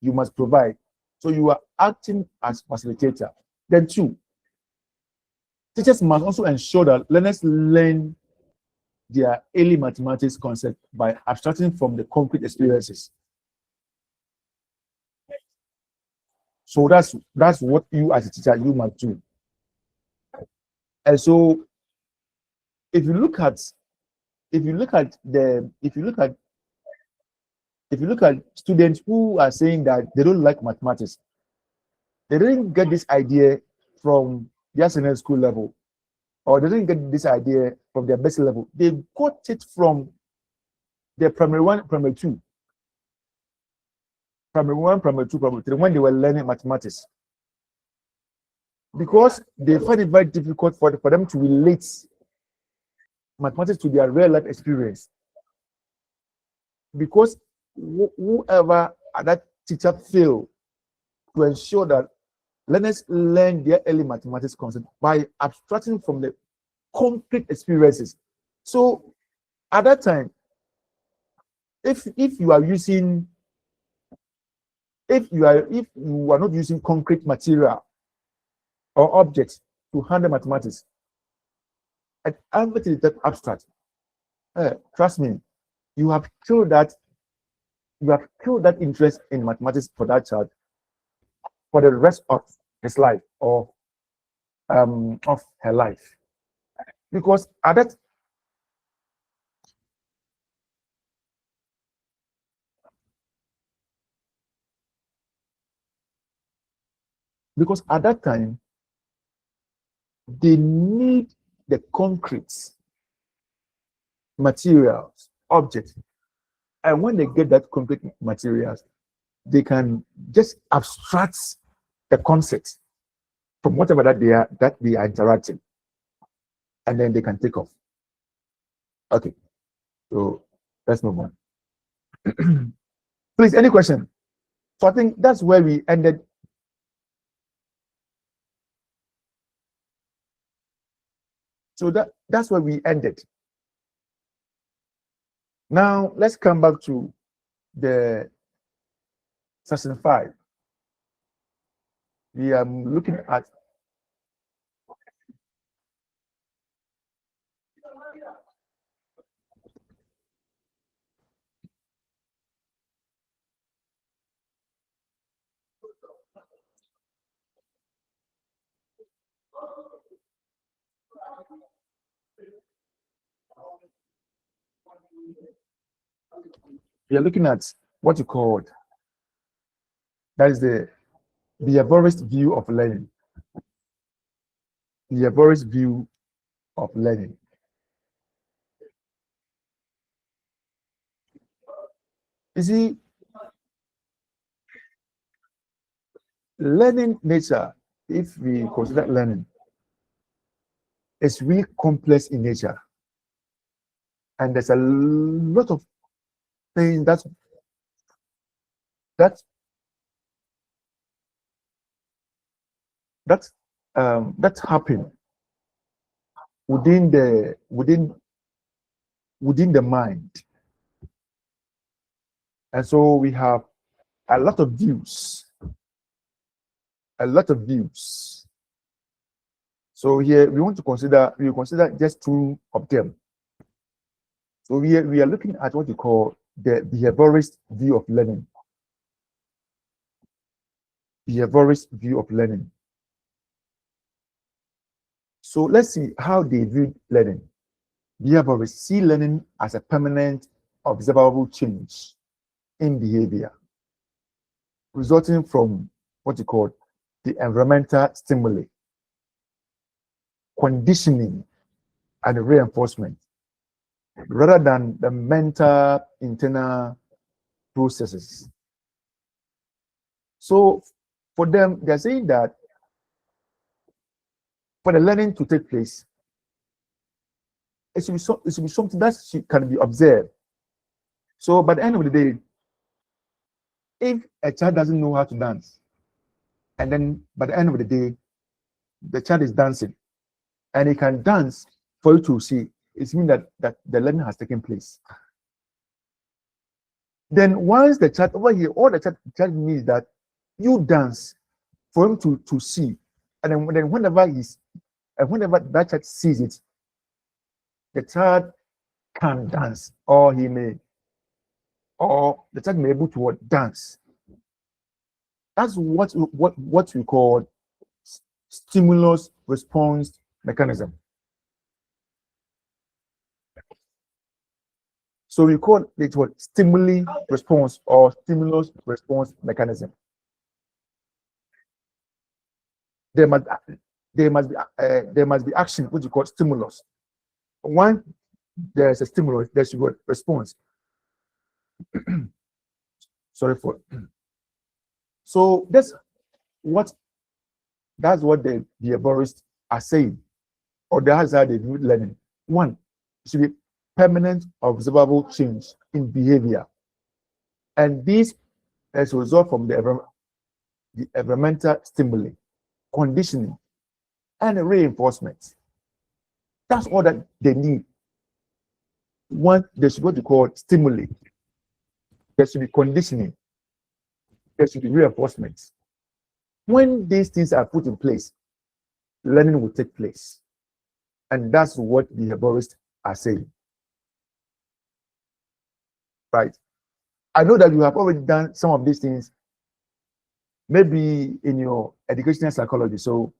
you must provide. So you are acting as facilitator. Then 2, teachers must also ensure that learners learn their early mathematics concept by abstracting from the concrete experiences. So that's what you as a teacher you must do. And so if you look at students who are saying that they don't like mathematics, they didn't get this idea from their senior school level, or they didn't get this idea from their basic level. They got it from their primary 1, primary 2, primary 2, primary 3, when they were learning mathematics. Because they find it very difficult for them to relate mathematics to their real life experience. Because whoever that teacher failed to ensure that learners learn their early mathematics concept by abstracting from the concrete experiences. So at that time, if you are not using concrete material or objects to handle mathematics, and everything is that abstract, trust me, you have killed that interest in mathematics for that child for the rest of his life or of her life. Because at that time they need the concrete materials, objects, and when they get that concrete materials, they can just abstract the concept from whatever that they are interacting, and then they can take off. Okay, so let's move on. Please, any question? So I think that's where we ended. So that's where we ended. Now let's come back to the section 5. We are looking at what you call, that is the behaviorist view of learning. Behaviorist view of learning. You see, learning nature, if we consider learning, is really complex in nature. And there's a lot of things that that that happen within the mind. And so we have a lot of views. So here we consider just two of them. So we are looking at what you call the behaviorist view of learning. Behaviorist view of learning. So let's see how they view learning. Behaviorists see learning as a permanent, observable change in behavior, resulting from what you call the environmental stimuli, conditioning, and reinforcement, rather than the mental internal processes. So for them, they're saying that for the learning to take place, it should be something that can be observed. So by the end of the day, if a child doesn't know how to dance, and then by the end of the day, the child is dancing, and he can dance for you to see, it means that the learning has taken place. Then once the child over here, all the child needs that you dance for him to see, and then whenever that child sees it, the child can dance, or the child may be able to dance. That's what we call stimulus response mechanism. So we call it what stimuli response or stimulus response mechanism. There must be action, which we call stimulus. When there's a stimulus, there should be a response. Sorry for. So that's what the behaviorists are saying, or that's how they view learning. One, it should be permanent, observable change in behavior, and this is a result from the environmental stimuli, conditioning, and reinforcement. That's all that they need. One, there should be what you call stimuli. There should be conditioning. There should be reinforcement. When these things are put in place, learning will take place. And that's what the behaviorists are saying. Right? I know that you have already done some of these things, maybe in your educational psychology. So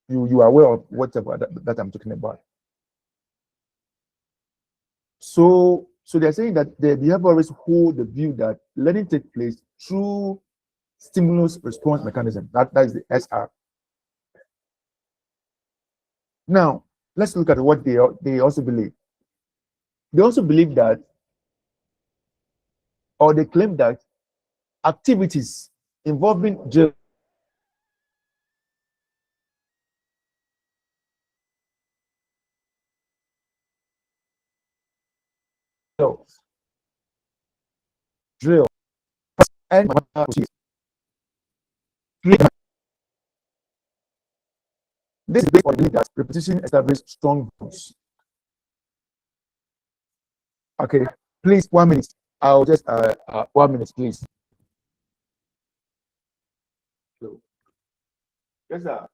you are aware of whatever that I'm talking about. So they're saying that the behaviorists hold the view that learning takes place through stimulus response mechanism. That is the SR. Now, let's look at what they also believe. They also believe that, or they claim that, activities involving drill, and this is based on the belief that repetition establishes strong bonds. Okay, please, 1 minute. I'll just 1 minute, please. Yes, sir.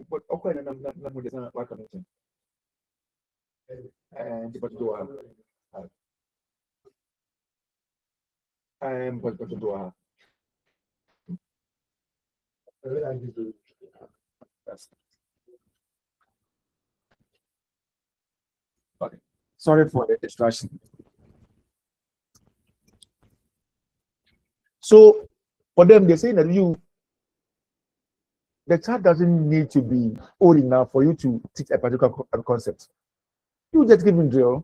But okay, na mo desa wa ka meeting. But do but do Yes. Okay. Sorry for the distraction. So for them, they say that the child doesn't need to be old enough for you to teach a particular concept. You just give him drill,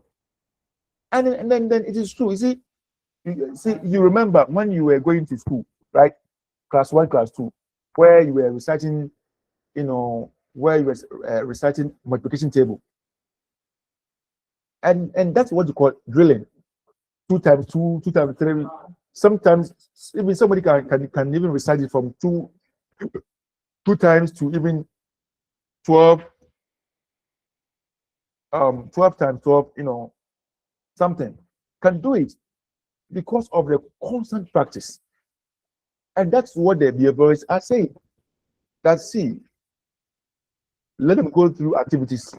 and then it is true. You remember when you were going to school, right? Class 1, class 2, where you were reciting, where you were reciting multiplication table, and that's what you call drilling. 2 times 2, 2 times 3. Sometimes even somebody can even recite it from 2 times to even 12. 12 times 12, something can do it because of the constant practice. And that's what the behaviorists are saying. That see, let them go through activities,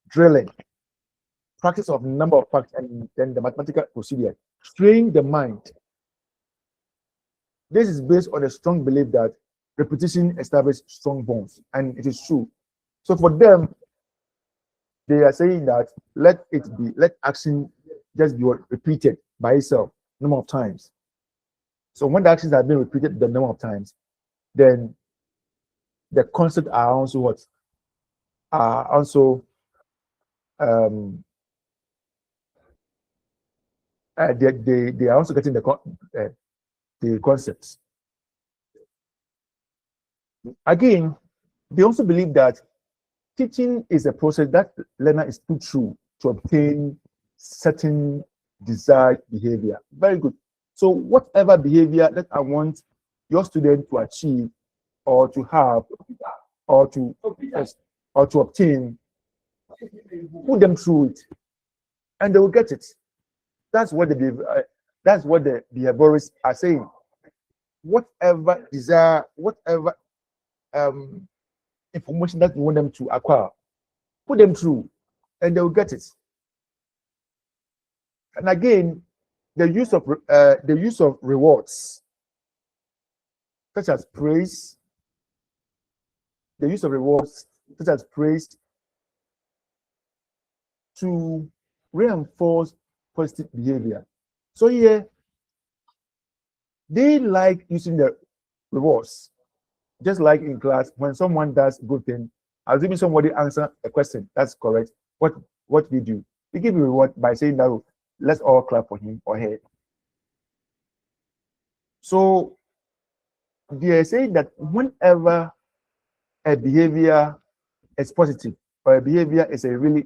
drilling, practice of number of facts, and then the mathematical procedure, train the mind. This is based on a strong belief that repetition establishes strong bonds, and it is true. So for them, they are saying that let action just be repeated by itself number of times. So when the actions have been repeated the number of times, then the concepts are also what are also they are also getting the concepts. Again, they also believe that teaching is a process that learner is put through to obtain certain desired behavior. Very good. So whatever behavior that I want your student to achieve or to have or to obtain, put them through it, and they will get it. That's what the behaviorists are saying. Whatever desire, whatever information that you want them to acquire, put them through, and they will get it. And again, the use of rewards, such as praise, the use of rewards such as praise to reinforce positive behavior. So here, they like using the rewards, just like in class when someone does a good thing. Assuming somebody answer a question that's correct, what we do? We give a reward by saying that, oh, let's all clap for him or her. So they are saying that whenever a behavior is positive or a behavior is a really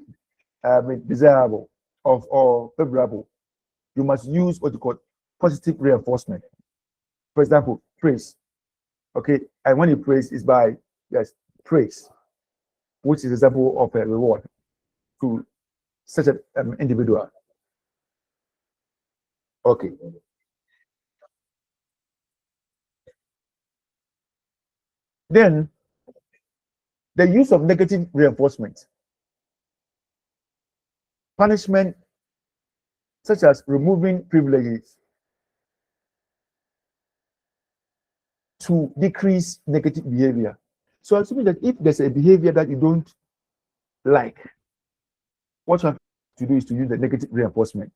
desirable or favorable, you must use what you call positive reinforcement. For example, praise. Okay, and when you praise is by praise, which is an example of a reward to such an individual. Okay. Then the use of negative reinforcement, punishment such as removing privileges to decrease negative behavior. So assuming that if there's a behavior that you don't like, what you have to do is to use the negative reinforcement.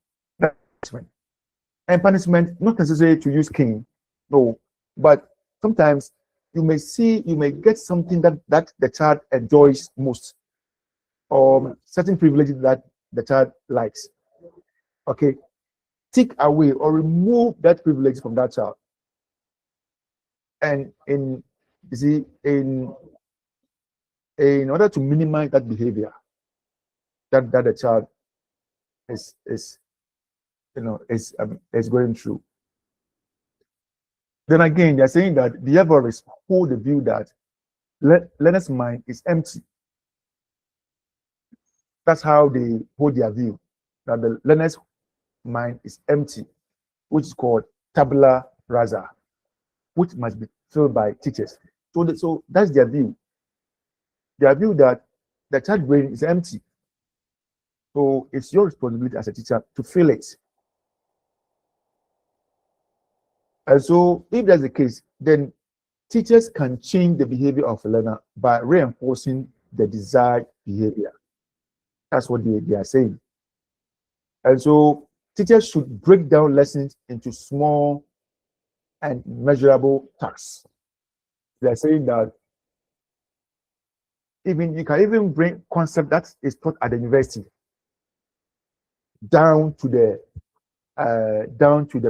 And punishment, not necessarily to use cane, no, but sometimes you may get something that the child enjoys most, or certain privileges that the child likes. Okay, take away or remove that privilege from that child. And in order to minimize that behavior that the child is going through. Then again, they're saying that behaviorists hold the view that learner's mind is empty That's how they hold their view, that the learner's mind is empty, which is called tabula rasa, which must be filled by teachers. So that's their view. Their view that the child brain is empty. So it's your responsibility as a teacher to fill it. And so if that's the case, then teachers can change the behavior of a learner by reinforcing the desired behavior. That's what they are saying. And so teachers should break down lessons into small and measurable tasks. They're saying that you can even bring concept that is taught at the university down to the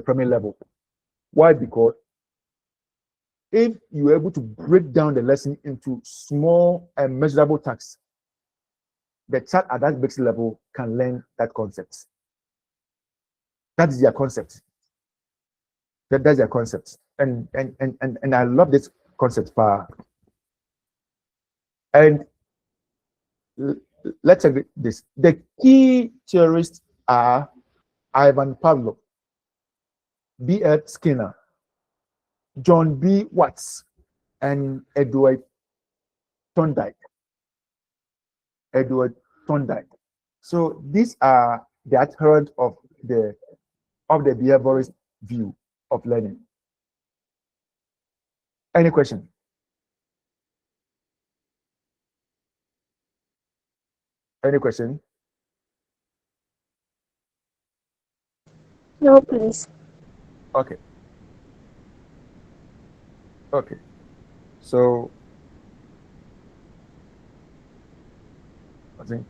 primary level. Why? Because if you're able to break down the lesson into small and measurable tasks, the child at that basic level can learn that concept. That is their concept. That's their concept. And I love this concept. And let's agree this. The key theorists are Ivan Pavlov, B.F. Skinner, John B. Watts, and Edward Thorndike. So these are the adherents of the behaviorist view of learning. Any question? Any question? No, please. Okay. So I think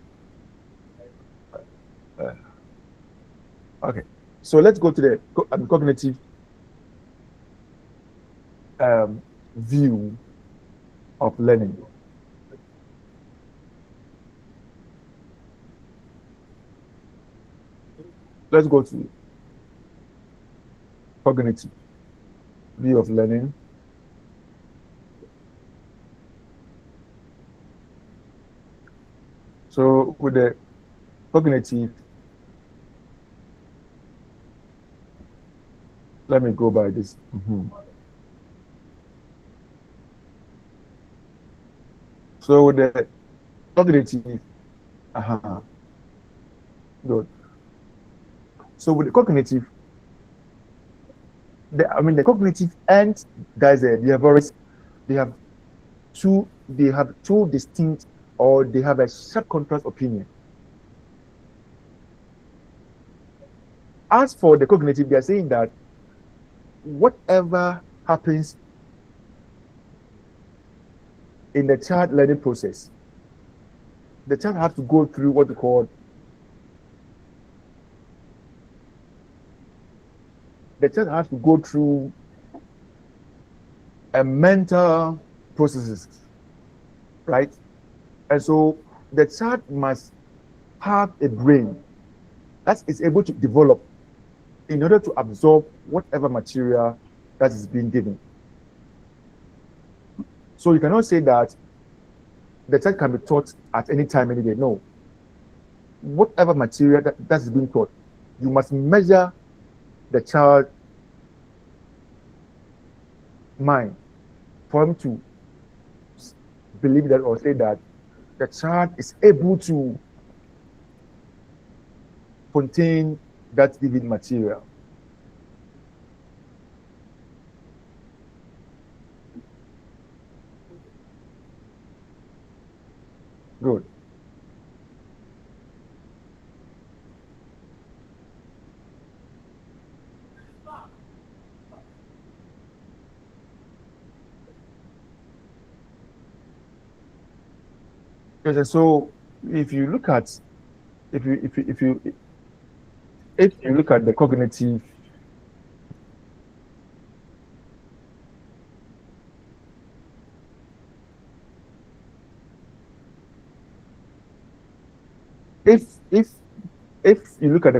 okay. So let's go to the cognitive view of learning. Let's go to cognitive view of learning. So with the cognitive, let me go by this. So with the cognitive, good. So with the cognitive, the cognitive and there's a behaviorist, they have two distinct, or they have a sharp contrast opinion. As for the cognitive, they are saying that whatever happens in the child learning process, the child has to go through what we call a mental processes, right? And so the child must have a brain that is able to develop in order to absorb whatever material that is being given. So you cannot say that the child can be taught at any time, any day. No. Whatever material that is being taught, you must measure the child mind for him to believe that, or say that the child is able to contain that given material. Good. Yes, so if you look at the cognitive, if you look at the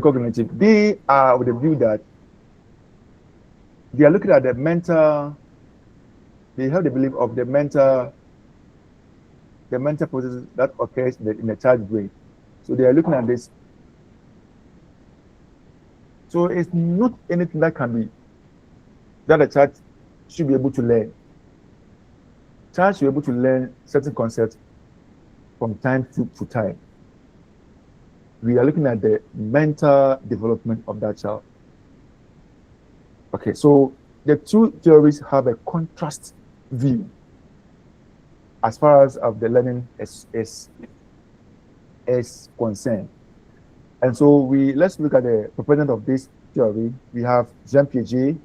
cognitive, they are with the view that they are looking at the mental, they have the belief of the mental processes that occurs in the child's brain. So they are looking at this. So it's not anything that can be that a child should be able to learn. Child should be able to learn certain concepts from time to time. We are looking at the mental development of that child. Okay, so the two theories have a contrast view as far as of the learning is concerned. And so let's look at the proponent of this theory. We have Jean Piaget,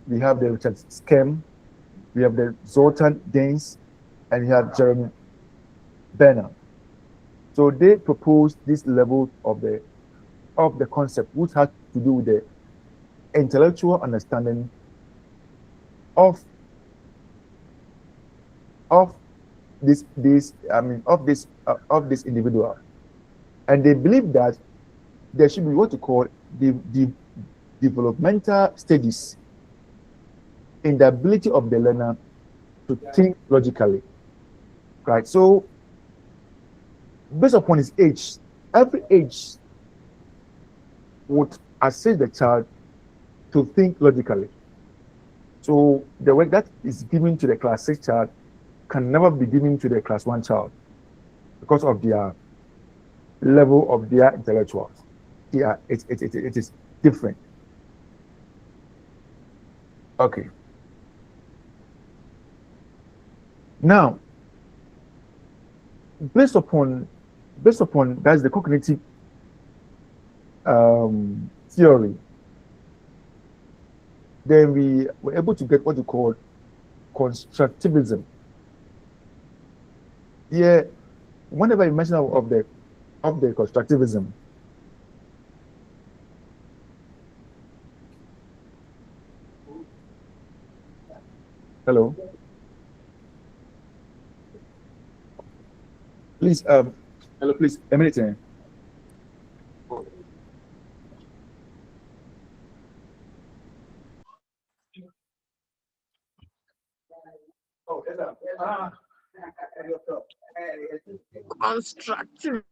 we have the Richard Skem, we have the Zoltan Daines, and we have Jeremy Benner. So they proposed this level of the concept, which had to do with the intellectual understanding of this individual, and they believe that there should be what you call the developmental stages in the ability of the learner to think logically, right? So based upon his age, every age would assist the child to think logically. So the work that is given to the class 6 child can never be given to the class 1 child because of their level of their intellectuals. Yeah, it is different. Okay. Now, based upon that's the cognitive theory, then we were able to get what you call constructivism. Yeah, whenever you mention of the constructivism, hello, please, hello, please, a minute. Constructive.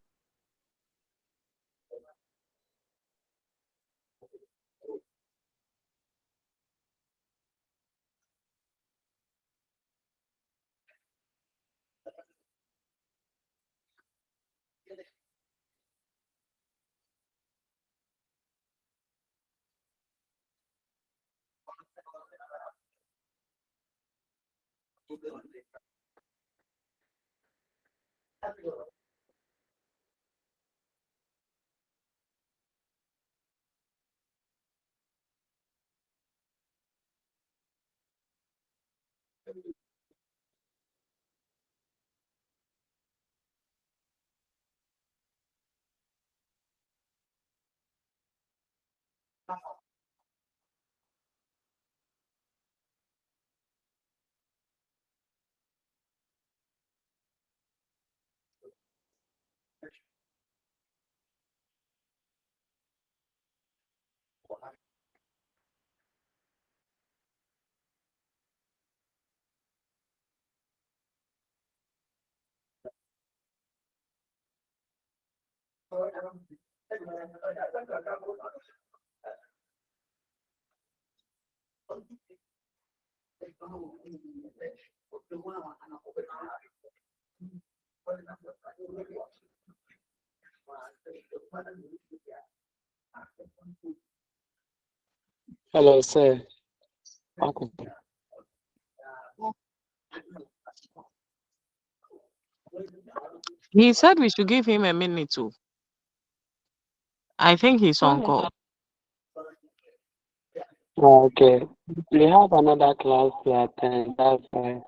Hello, sir. Okay. He said we should give him a minute too. I think he's on call. Okay. We have another class to attend. That's why.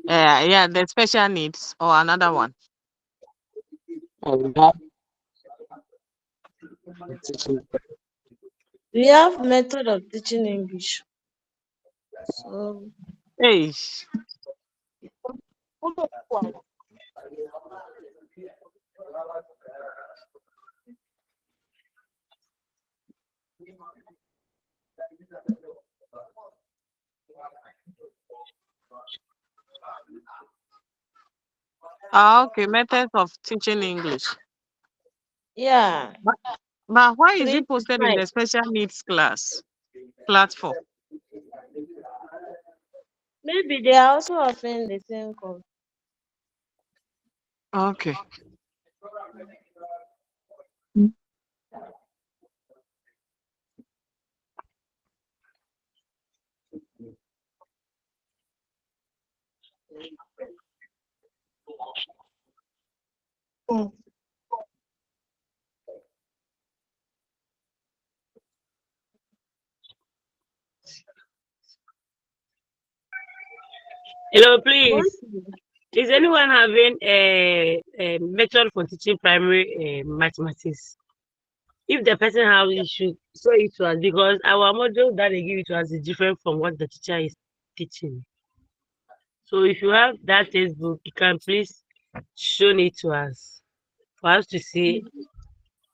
Yeah, the special needs or another one. We have teaching. We have method of teaching English. So Hey, Okay, methods of teaching English. Yeah. But why is 3 it to posted in 5. the special needs class platform? Maybe they are also offering the same course. Okay. Hello, please. Is anyone having a method for teaching primary mathematics? If the person has issue, show it to us because our module that they give it to us is different from what the teacher is teaching. So if you have that textbook, you can please show it to us for us to see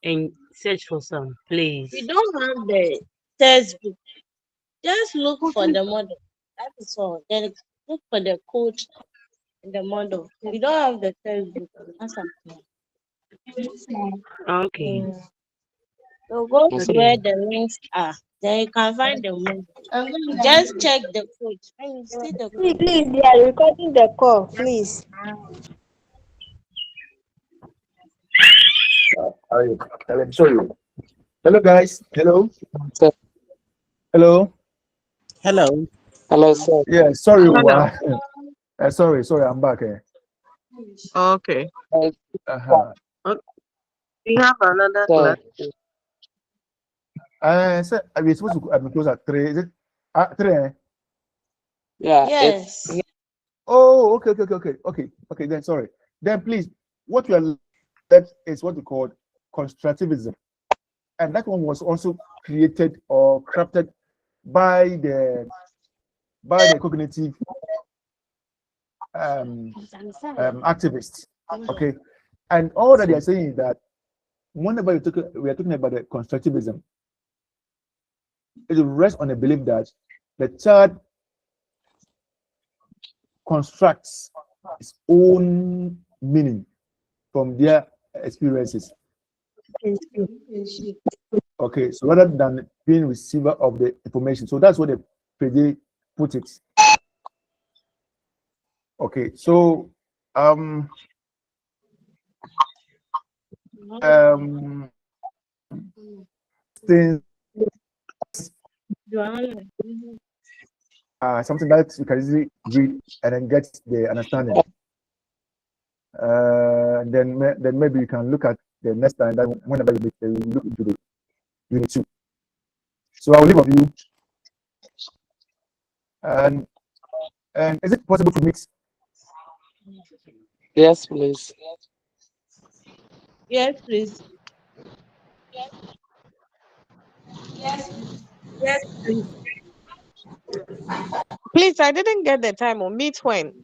and search for some, please. We don't have the textbook. Just look for the model. That is all. Then look for the code in the model. We don't have the textbook. That's Okay. So go to Okay. where the links are. Then you can find the model. Just check the code. When you see the code. Please, they are recording the call, please. Hello, guys. Hello. Sir. Hello. Hello. Hello, sir. Yeah, sorry. Hello. Sorry, I'm back. Okay. Uh-huh. We have another Sir. class. So we're supposed to close at 3. Is it 3? Yeah. Yes. Oh, okay. Then sorry. Then please, what we are left is what we call constructivism, and that one was also created or crafted by the cognitive activists. Okay, and all that they are saying is that whenever we are talking about the constructivism, it rests on the belief that the child constructs its own meaning from their experiences. Okay, so rather than being receiver of the information, so that's what the PD put it. Okay, so things something that you can easily read and then get the understanding. Then maybe you can look at the next time that whenever you look into the unit 2. So I will leave of you. And is it possible to meet? Yes, please. Yes, please. Yes, please. Please, I didn't get the time. Or meet when?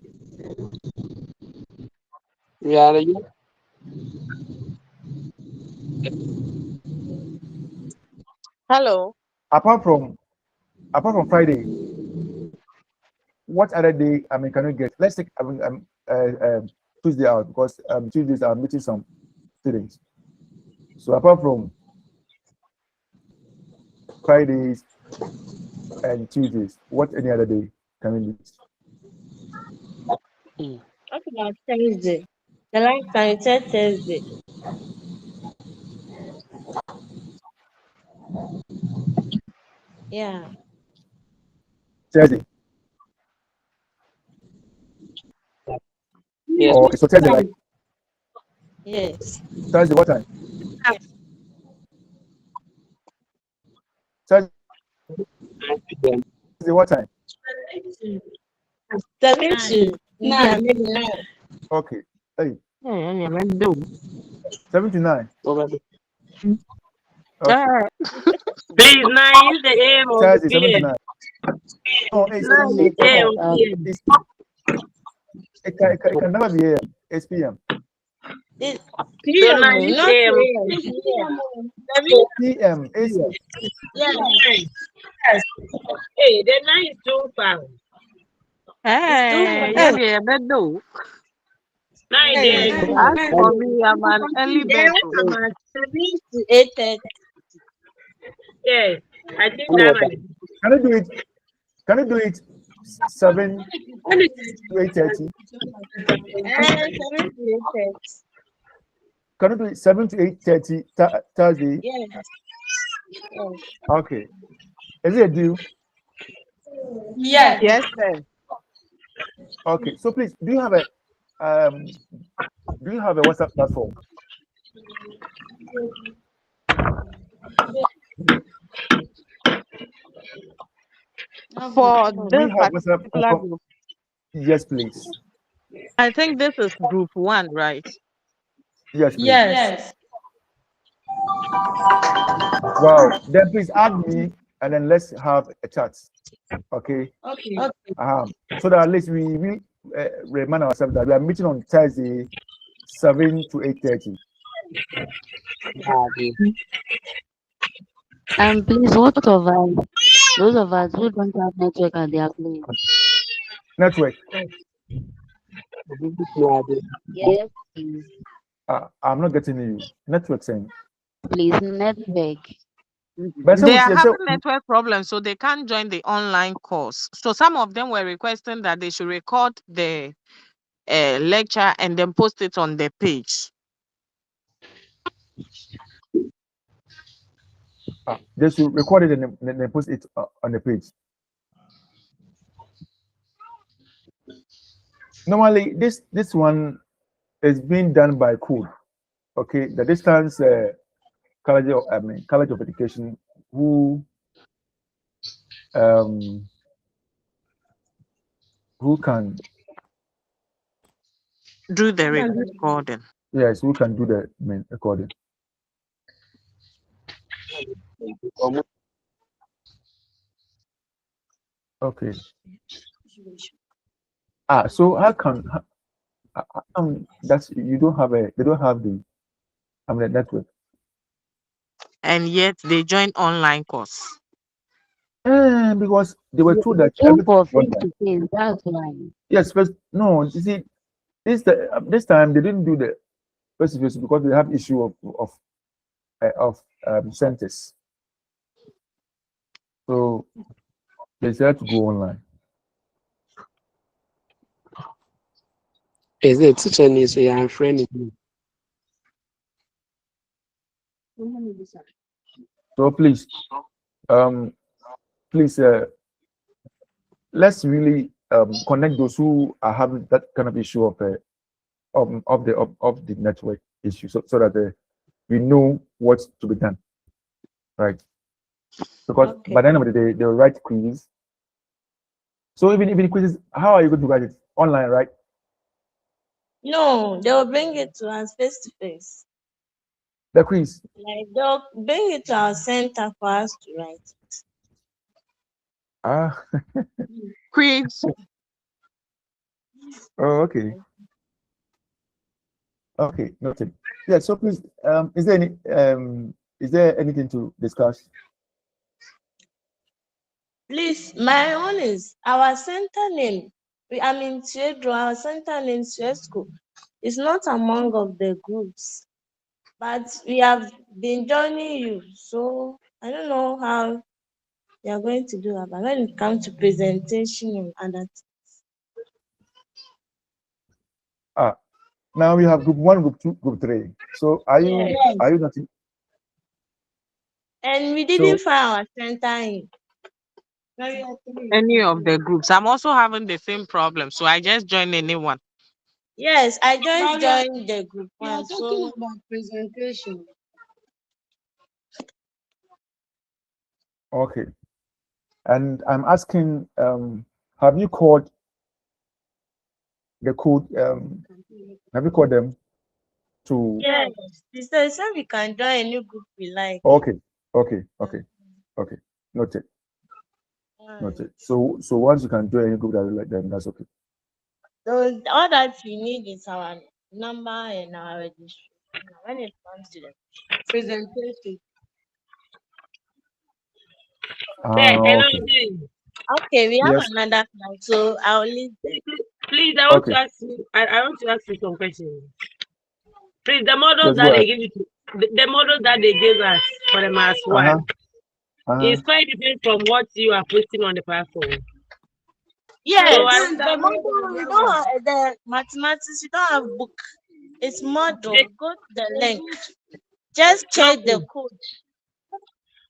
We are Hello. Apart from Friday, what other day can you get? Let's take Tuesday out because Tuesdays I'm meeting some students. So apart from Fridays and Tuesdays, what any other day can we meet? What about Thursday? The last time you said Thursday. Yeah. Thursday. Yes. Okay, so Thursday, right? Yes. Thursday, what time? Thursday, what time? 7 to 9. Okay. Hey, Yeah. 7 to 9. Over. Okay. Please, 9 is the AM or Thursday, 7 to PM. 9. No, it's 9 AM or PM. It can never be AM. It's PM. It's So PM, 9 is not AM. PM. It's Yes. Hey, the 9 is too far. Hey, yeah, but do. 9 Yes. days. As for me, I'm an early Then bird. what about 7 to 8:30? Yes. I think that one is Can you do it? Can you do it 7 to 8:30? 7 to 8:30. Can you do it 7 to 8:30 Thursday? Yes. Yes. Okay. Is it a deal? Yes. Yes, sir. Okay. So please, do you have a WhatsApp platform? For Do this you have WhatsApp particular group, Yes, please. I think this is group 1, right? Yes, please. Yes. Wow. Then please add me and then let's have a chat. Okay. Okay. So that at least we remind ourselves that we are meeting on Thursday, 7 to 8:30. Please, what of us? Those of us who don't have network at their place. Network. Yes, please. I'm not getting you. Network saying. Please, network. But They are say, having network problems, so they can't join the online course. So some of them were requesting that they should record the lecture and then post it on their page. they should record it and then post it on the page. Normally, this one is being done by code. Okay, the distance College of Education who can Do the recording. yes, who can do the recording. Okay. So how come that's you don't have they don't have the network? And yet they join online course. Because they were told that Came for face to face. That's why. yes, first no, you see this time they didn't do the face to face because they have issue of centers. So they decided to go online. Is it teacher needs a young friend? So please, please, let's really connect those who are having that kind of issue of the network issue, so that we know what to be done, right? Because by the end of the day, they'll write quizzes. So even quizzes, how are you going to write it online, right? No, they'll bring it to us face to face. The quiz. Like they'll bring it to our center for us to write it. Quiz. Oh, okay. Okay, noted. Yeah. So please, is there anything to discuss? Please, my own is our center name. I mean, our center name, School, is not among of the groups, but we have been joining you. So I don't know how you are going to do that. But when it comes to presentation and other Now we have group 1, group 2, group 3. So are you not? and we didn't find our center in Any of the groups. I'm also having the same problem, so I just join anyone. Yes, I just joined the group 1. So about presentation. Okay. And I'm asking, have you called the code? Have you called them to? Yes, they said we can join any group we like. Okay. Noted. So once you can join any group that you like, then that's okay. So all that we need is our number and our registration. When it comes to the presentation. hello. Okay. Okay, we have Yes. another class, so I'll leave. Please, I want Okay. to ask you. I want to ask you some questions. Please, the models Yes. Go that they ahead. give you, the model that they gave us for the mass Uh huh. one Uh is quite different from what you are posting on the platform. Yes, So I the model, we don't have the mathematics, we don't have book. It's model. Go to the link. Just check the code.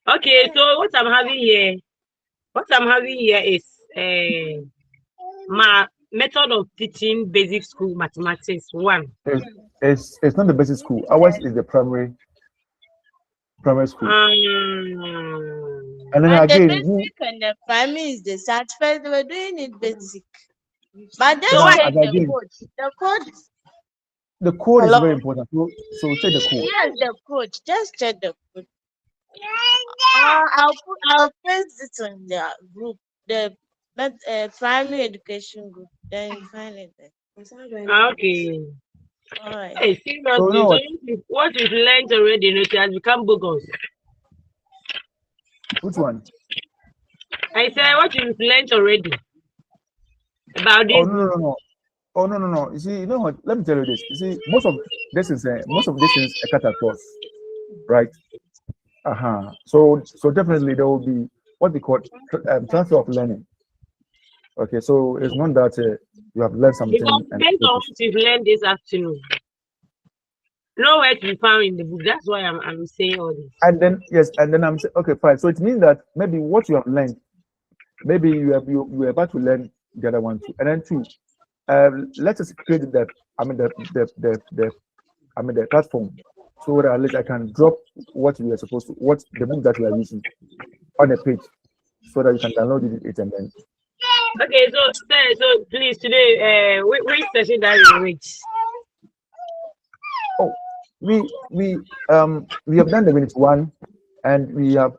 okay. So what I'm having here is my method of teaching basic school mathematics 1. It's not the basic school. Ours is the primary school. And then And the again, basic and the primary is the search first. We're doing it basic. But so just now, check as the again, code. The code. the code is very Hello. important. So check the code. Yes, the code. Just check the code. I'll paste it on the group, the primary education group. Then you find it there. Okay. All right. Hey, So you know seriously, what? what we've learned already, it has become bogus. Which one? I said what you've learned already about this Oh no book. no no. Oh no no no. You see, you know what? Let me tell you this. You see, most of this is a cut across, right? So definitely there will be what we call transfer of learning. Okay, so it's not that you have learned something Because and based on what you've learned this afternoon, nowhere to be found in the book. That's why I'm saying all this. and then yes, and then I'm saying okay, fine. So it means that maybe what you have learned, maybe you were about to learn the other one too, and then two. Let us create the platform so that at least I can drop what we are supposed to, what the book that we are using on a page, so that you can download it and then. Okay, so please today, which session that you reach? Oh, we have done the minute one, and we have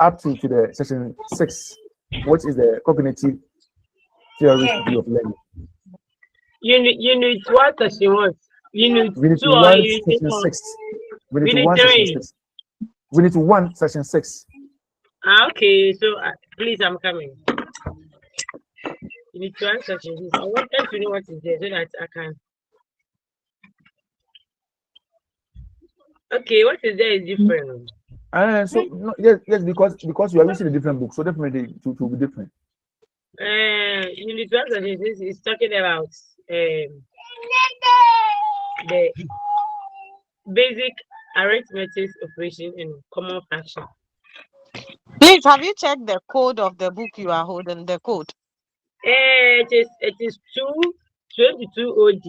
up to the session 6, which is the cognitive theories view of learning. Unit what session what? Unit Unit 2 or 1, unit session 4? 6. Unit Unit 1, session 3. 6. Unit 1, session 6. Okay, so please, I'm coming. Unit 1 session 6. I wanted to know what is there so that I can. Okay, what is there is different. So no, yes, because you are using a different book, so definitely it will be different. Unit 1 session 6 is talking about the basic arithmetic operation in common fraction. Please, have you checked the code of the book you are holding? The code. It is 222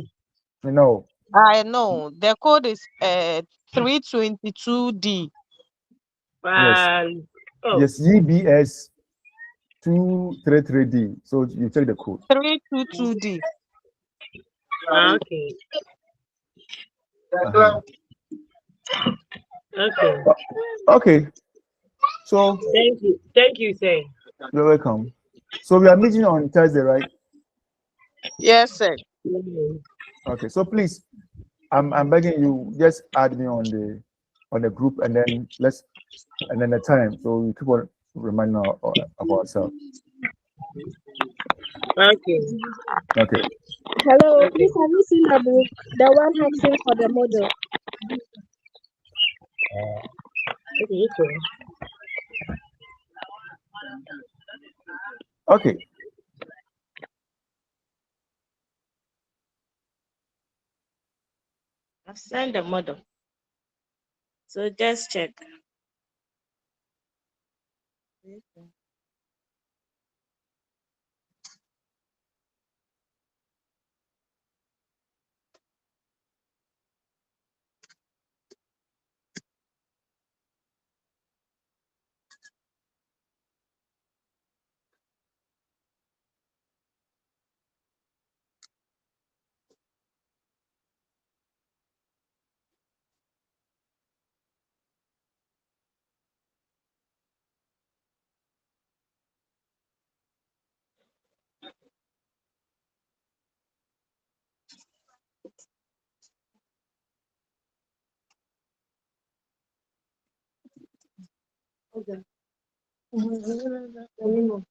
OD. No. I know the code is 322D. Yes. Oh, Yes, EBS322D. So you check the code. 322D. okay. Uh-huh. Okay. Okay. So Thank you, sir. you're welcome. So we are meeting on Thursday, right? Yes, sir. Okay. So please, I'm begging you, just add me on the group, and then the time, so we keep on reminding of ourselves. Okay. Okay. Hello, Okay. please have you seen the book? The one asking for the model. Okay. I've sent the model. So just check. Mhm.